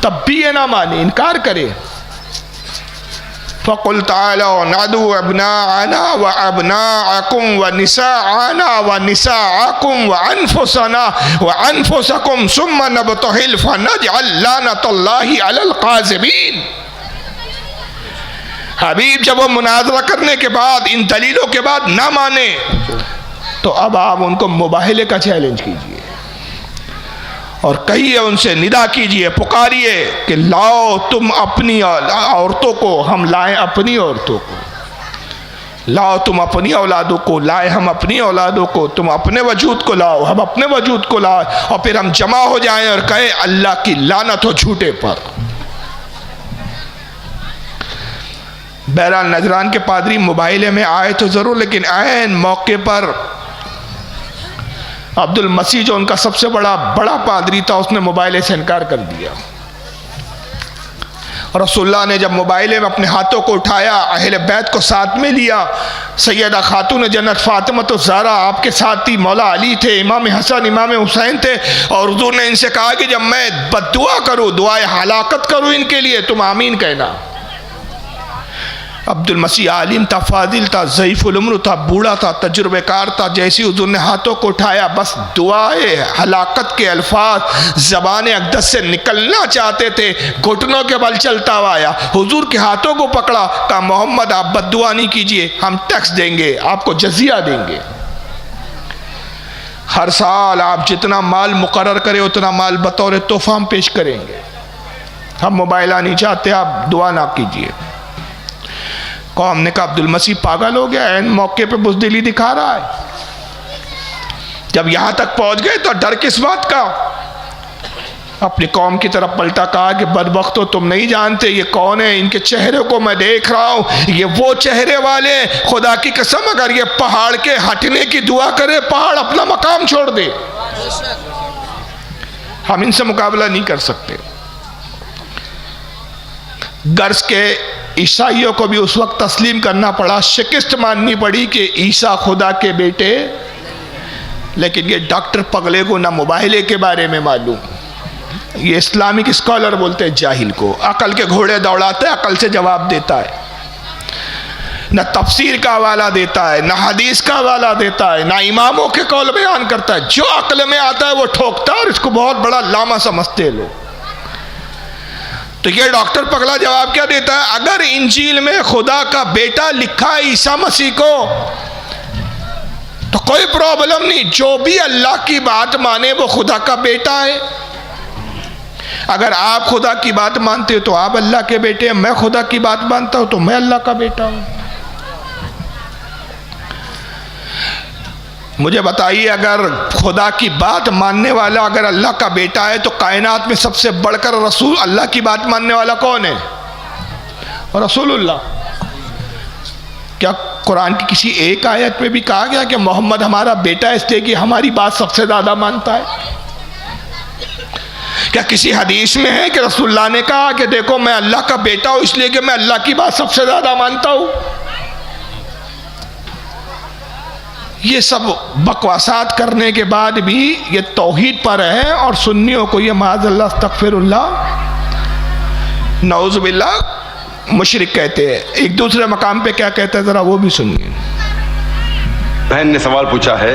तब भी ये ना माने, इनकार करे। फ़क़ुल ताअलू नदू अब्नाअना व अब्नाअकुम व निसाअना व निसाअकुम व अनफुसना व अनफुसकुम सुम्मा नब्तहिल फनजअल लानतल्लाहि अलल काज़िबीन। हबीब जब वो मुनाजरा करने के बाद, इन दलीलों के बाद ना माने, तो अब आप उनको मुबाहले का चैलेंज कीजिए और कहिए, उनसे निदा कीजिए, पुकारिए कि लाओ तुम अपनी औरतों को, हम लाएं अपनी औरतों को, लाओ तुम अपनी औलादों को, लाए हम अपनी औलादों को, तुम अपने वजूद को लाओ, हम अपने वजूद को लाओ, और फिर हम जमा हो जाएं और कहें अल्लाह की लानत हो झूठे पर। बहरहाल नजरान के पादरी मुबाहिले में आए तो जरूर, लेकिन ऐन मौके पर अब्दुल मसीह जो उनका सबसे बड़ा पादरी था, उसने मुबाहिले से इनकार कर दिया। रसूलुल्लाह ने जब मुबाहिले में अपने हाथों को उठाया, अहले बैत को साथ में लिया, सैयदा खातून जन्नत फातिमा तो ज़हरा आपके साथ थी, मौला अली थे, इमाम हसन इमाम हुसैन थे, और हुजूर ने इनसे कहा कि जब मैं बद्दुआ करूँ, दुआए हलाकत करूँ इनके लिए, तुम आमीन कहना। अब्दुल मसीह आलिम था, फाजिल था, ज़ईफ़ुल उम्र था, बूढ़ा था, तजुर्बेकार था। जैसे हुजूर ने हाथों को उठाया, बस दुआए हलाकत के अल्फाज ज़बान अक़दस से निकलना चाहते थे, घुटनों के बल चलता हुआ आया, हुजूर के हाथों को पकड़ा, कहा मोहम्मद आप बद्दुआ नहीं कीजिए, हम टैक्स देंगे, आपको जज़िया देंगे, हर साल आप जितना माल मुकर्रर करें उतना माल बतौर तोहफा हम पेश करेंगे। हम मोबाइल नहीं चाहते, आप दुआ ना कीजिए। कौम ने कहा अब्दुल मसीह पागल हो गया, एन मौके पे बुज़दिली दिखा रहा है। जब यहां तक पहुंच गए तो डर किस बात का? अपनी कौम की तरफ पलटा, कहा कि बदबख्तो तुम नहीं जानते ये कौन है, इनके चेहरे को मैं देख रहा हूं, ये वो चेहरे वाले, खुदा की कसम अगर ये पहाड़ के हटने की दुआ करे पहाड़ अपना मकाम छोड़ दे, हम इनसे मुकाबला नहीं कर सकते। गर्ज के ईसाइयों को भी उस वक्त तस्लीम करना पड़ा, शिकस्त माननी पड़ी कि ईसा खुदा के बेटे, लेकिन ये डॉक्टर पगले को ना मोबाइल के बारे में मालूम, ये इस्लामिक स्कॉलर बोलते हैं जाहिल को, अकल के घोड़े दौड़ाता है, अकल से जवाब देता है, न तफसीर का हवाला देता है, न हदीस का हवाला देता है, न इमामों के कौल बयान करता है, जो अक्ल में आता है वो ठोकता है और इसको बहुत बड़ा लामा समझते हैं लोग। तो ये डॉक्टर पगला जवाब क्या देता है? अगर इंजील में खुदा का बेटा लिखा है ईसा मसीह को तो कोई प्रॉब्लम नहीं, जो भी अल्लाह की बात माने वो खुदा का बेटा है। अगर आप खुदा की बात मानते हो तो आप अल्लाह के बेटे हैं, मैं खुदा की बात मानता हूं तो मैं अल्लाह का बेटा हूं। मुझे बताइए, अगर खुदा की बात मानने वाला अगर अल्लाह का बेटा है तो कायनात में सबसे बढ़कर रसूल अल्लाह की बात मानने वाला कौन है? रसूलुल्लाह। क्या कुरान की किसी एक आयत में भी कहा गया कि मोहम्मद हमारा बेटा है इसलिए कि हमारी बात सबसे ज़्यादा मानता है? क्या किसी हदीस में है कि रसूलुल्लाह ने कहा कि देखो मैं अल्लाह का बेटा हूं इसलिए कि मैं अल्लाह की बात सबसे ज़्यादा मानता हूं? ये सब बकवासात करने के बाद भी ये तौहीद पर है और सुन्नियों को ये माज़अल्लाह अस्तग़फिरुल्लाह नऊज़ुबिल्लाह मुशरिक कहते हैं। एक दूसरे मकाम पे क्या कहते हैं जरा वो भी सुनिए। बहन ने सवाल पूछा है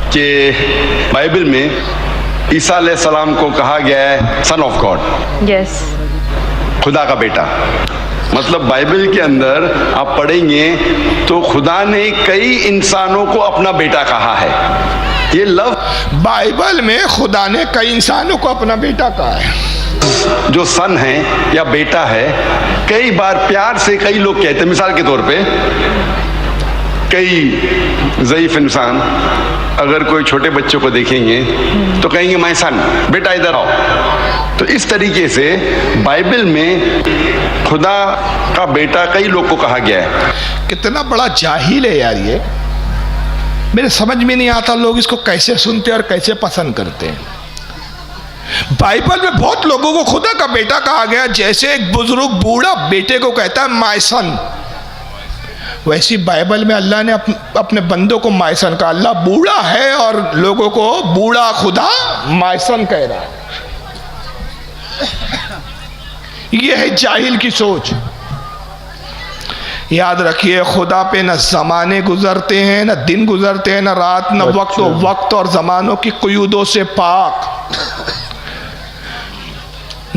कि बाइबल में ईसा अलैहिस्सलाम को कहा गया है सन ऑफ गॉड, यस, खुदा का बेटा। मतलब बाइबल के अंदर आप पढ़ेंगे तो खुदा ने कई इंसानों को अपना बेटा कहा है। ये लव बाइबल में खुदा ने कई इंसानों को अपना बेटा कहा है। जो सन है या बेटा है, कई बार प्यार से कई लोग कहते हैं, मिसाल के तौर पे कई ज़ईफ इंसान अगर कोई छोटे बच्चों को देखेंगे तो कहेंगे माय सन, बेटा इधर आओ। तो इस तरीके से बाइबल में खुदा का बेटा कई लोग को कहा गया है। कितना बड़ा जाहिल है यार ये, मेरे समझ में नहीं आता लोग इसको कैसे सुनते और कैसे पसंद करते हैं। बाइबल में बहुत लोगों को खुदा का बेटा कहा गया, जैसे एक बुजुर्ग बूढ़ा बेटे को कहता है माय सन, वैसी बाइबल में अल्लाह ने अपने बंदों को माय सन कहा। अल्लाह बूढ़ा है और लोगों को बूढ़ा खुदा माय सन कह रहा है। यह है जाहिल की सोच। याद रखिए, खुदा पे न ज़माने गुजरते हैं, न दिन गुजरते हैं, न रात, न वक्त। वक्त और ज़मानों की क़ुयूदों से पाक।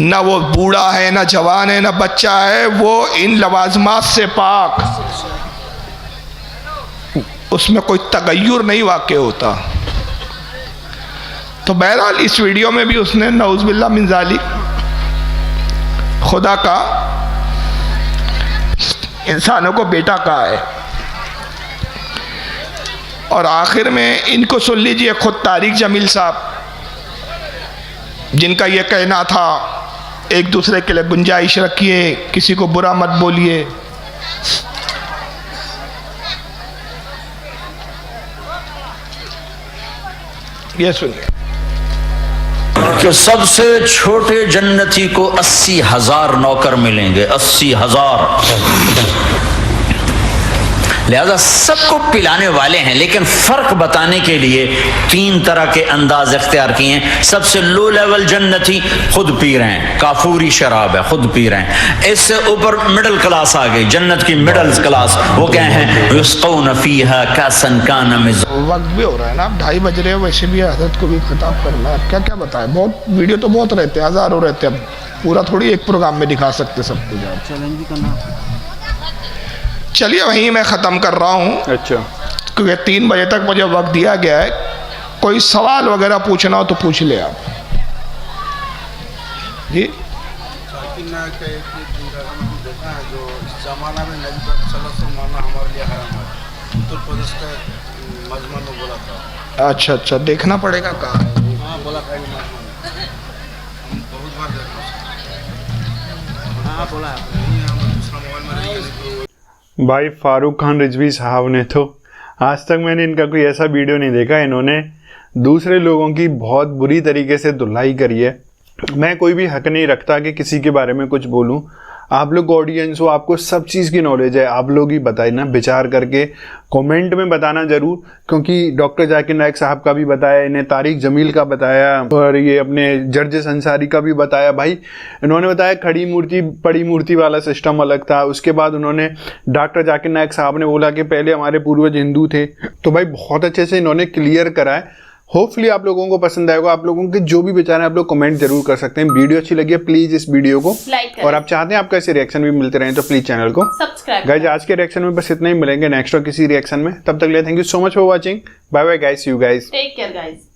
न वो बूढ़ा है, न जवान है, न बच्चा है, वो इन लवाजमात से पाक। उसमें कोई तगय्युर नहीं वाक़ होता। तो बहरहाल इस वीडियो में भी उसने नऊज़ुबिल्लाह मिन ज़ालिक खुदा का इंसानों को बेटा कहा है। और आखिर में इनको सुन लीजिए, खुद तारिक जमील साहब, जिनका ये कहना था एक दूसरे के लिए गुंजाइश रखिए, किसी को बुरा मत बोलिए। ये सुनिए कि सबसे छोटे जन्नती को 80,000 नौकर मिलेंगे, 80,000। लिहाजा सबको पिलाने वाले हैं, लेकिन फर्क बताने के लिए 3 तरह के अंदाज इख्तियार किए हैं। सबसे लो लेवल जन्नती खुद पी रहे हैं, काफूरी शराब है, खुद पी रहे हैं। इससे ऊपर मिडिल क्लास आ गई, जन्नत की मिडिल क्लास, वो क्या है? युस्क़ौन फ़ीहा कासन कान मिज़ाजुहा। वक्त भी हो रहा है ना, 2:30 बज रहे हैं, वैसे भी हज़रत को भी खिताब करना है। क्या क्या बताएं, बहुत वीडियो तो बहुत रहते हैं, हज़ारों रहते हैं, अब पूरा थोड़ी एक प्रोग्राम में दिखा सकते सब कुछ। चैलेंज भी करना। चलिए वहीं मैं ख़त्म कर रहा हूँ। अच्छा, क्योंकि 3 बजे तक मुझे वक्त दिया गया है। कोई सवाल वगैरह पूछना हो तो पूछ ले आप जी। जाकिर नायक का एक जगह में देखा है जो इस जमाना में नबी पाक सल्लल्लाहु अलैहि वसल्लम मानना हमारे लिए हराम है। उत्तर प्रदेश का मजमा में बोला था। अच्छा अच्छा, देखना पड़ेगा कहाँ है। हाँ बोला था मजमा में, हम बहुत बार देखा उसको। हाँ बोला है, हम दूसरा मोबाइल में रही। भाई फारूक खान रिजवी साहब ने तो आज तक मैंने इनका कोई ऐसा वीडियो नहीं देखा, इन्होंने दूसरे लोगों की बहुत बुरी तरीके से धुलाई करी है। मैं कोई भी हक नहीं रखता कि किसी के बारे में कुछ बोलूं। आप लोग ऑडियंस हो, आपको सब चीज़ की नॉलेज है, आप लोग ही बताए ना, विचार करके कमेंट में बताना ज़रूर, क्योंकि डॉक्टर जाकिर नायक साहब का भी बताया, इन्हें तारिक जमील का बताया और ये अपने जर्जिस अंसारी का भी बताया। भाई इन्होंने बताया खड़ी मूर्ति बड़ी मूर्ति वाला सिस्टम अलग था। उसके बाद उन्होंने डॉक्टर जाकिर नायक साहब ने बोला कि पहले हमारे पूर्वज हिंदू थे। तो भाई बहुत अच्छे से इन्होंने क्लियर करा है। होपफुली आप लोगों को पसंद आएगा। आप लोगों के जो भी विचार हैं आप लोग कमेंट जरूर कर सकते हैं। वीडियो अच्छी लगी है प्लीज इस वीडियो को लाइक करें और आप चाहते हैं आपका ऐसे रिएक्शन भी मिलते रहें तो प्लीज चैनल को सब्सक्राइब गाइज। आज के रिएक्शन में बस इतना ही, मिलेंगे नेक्स्ट और किसी रिएक्शन में। तब तक के लिए thank you so much for watching. Bye bye guys, see you guys, take care guys.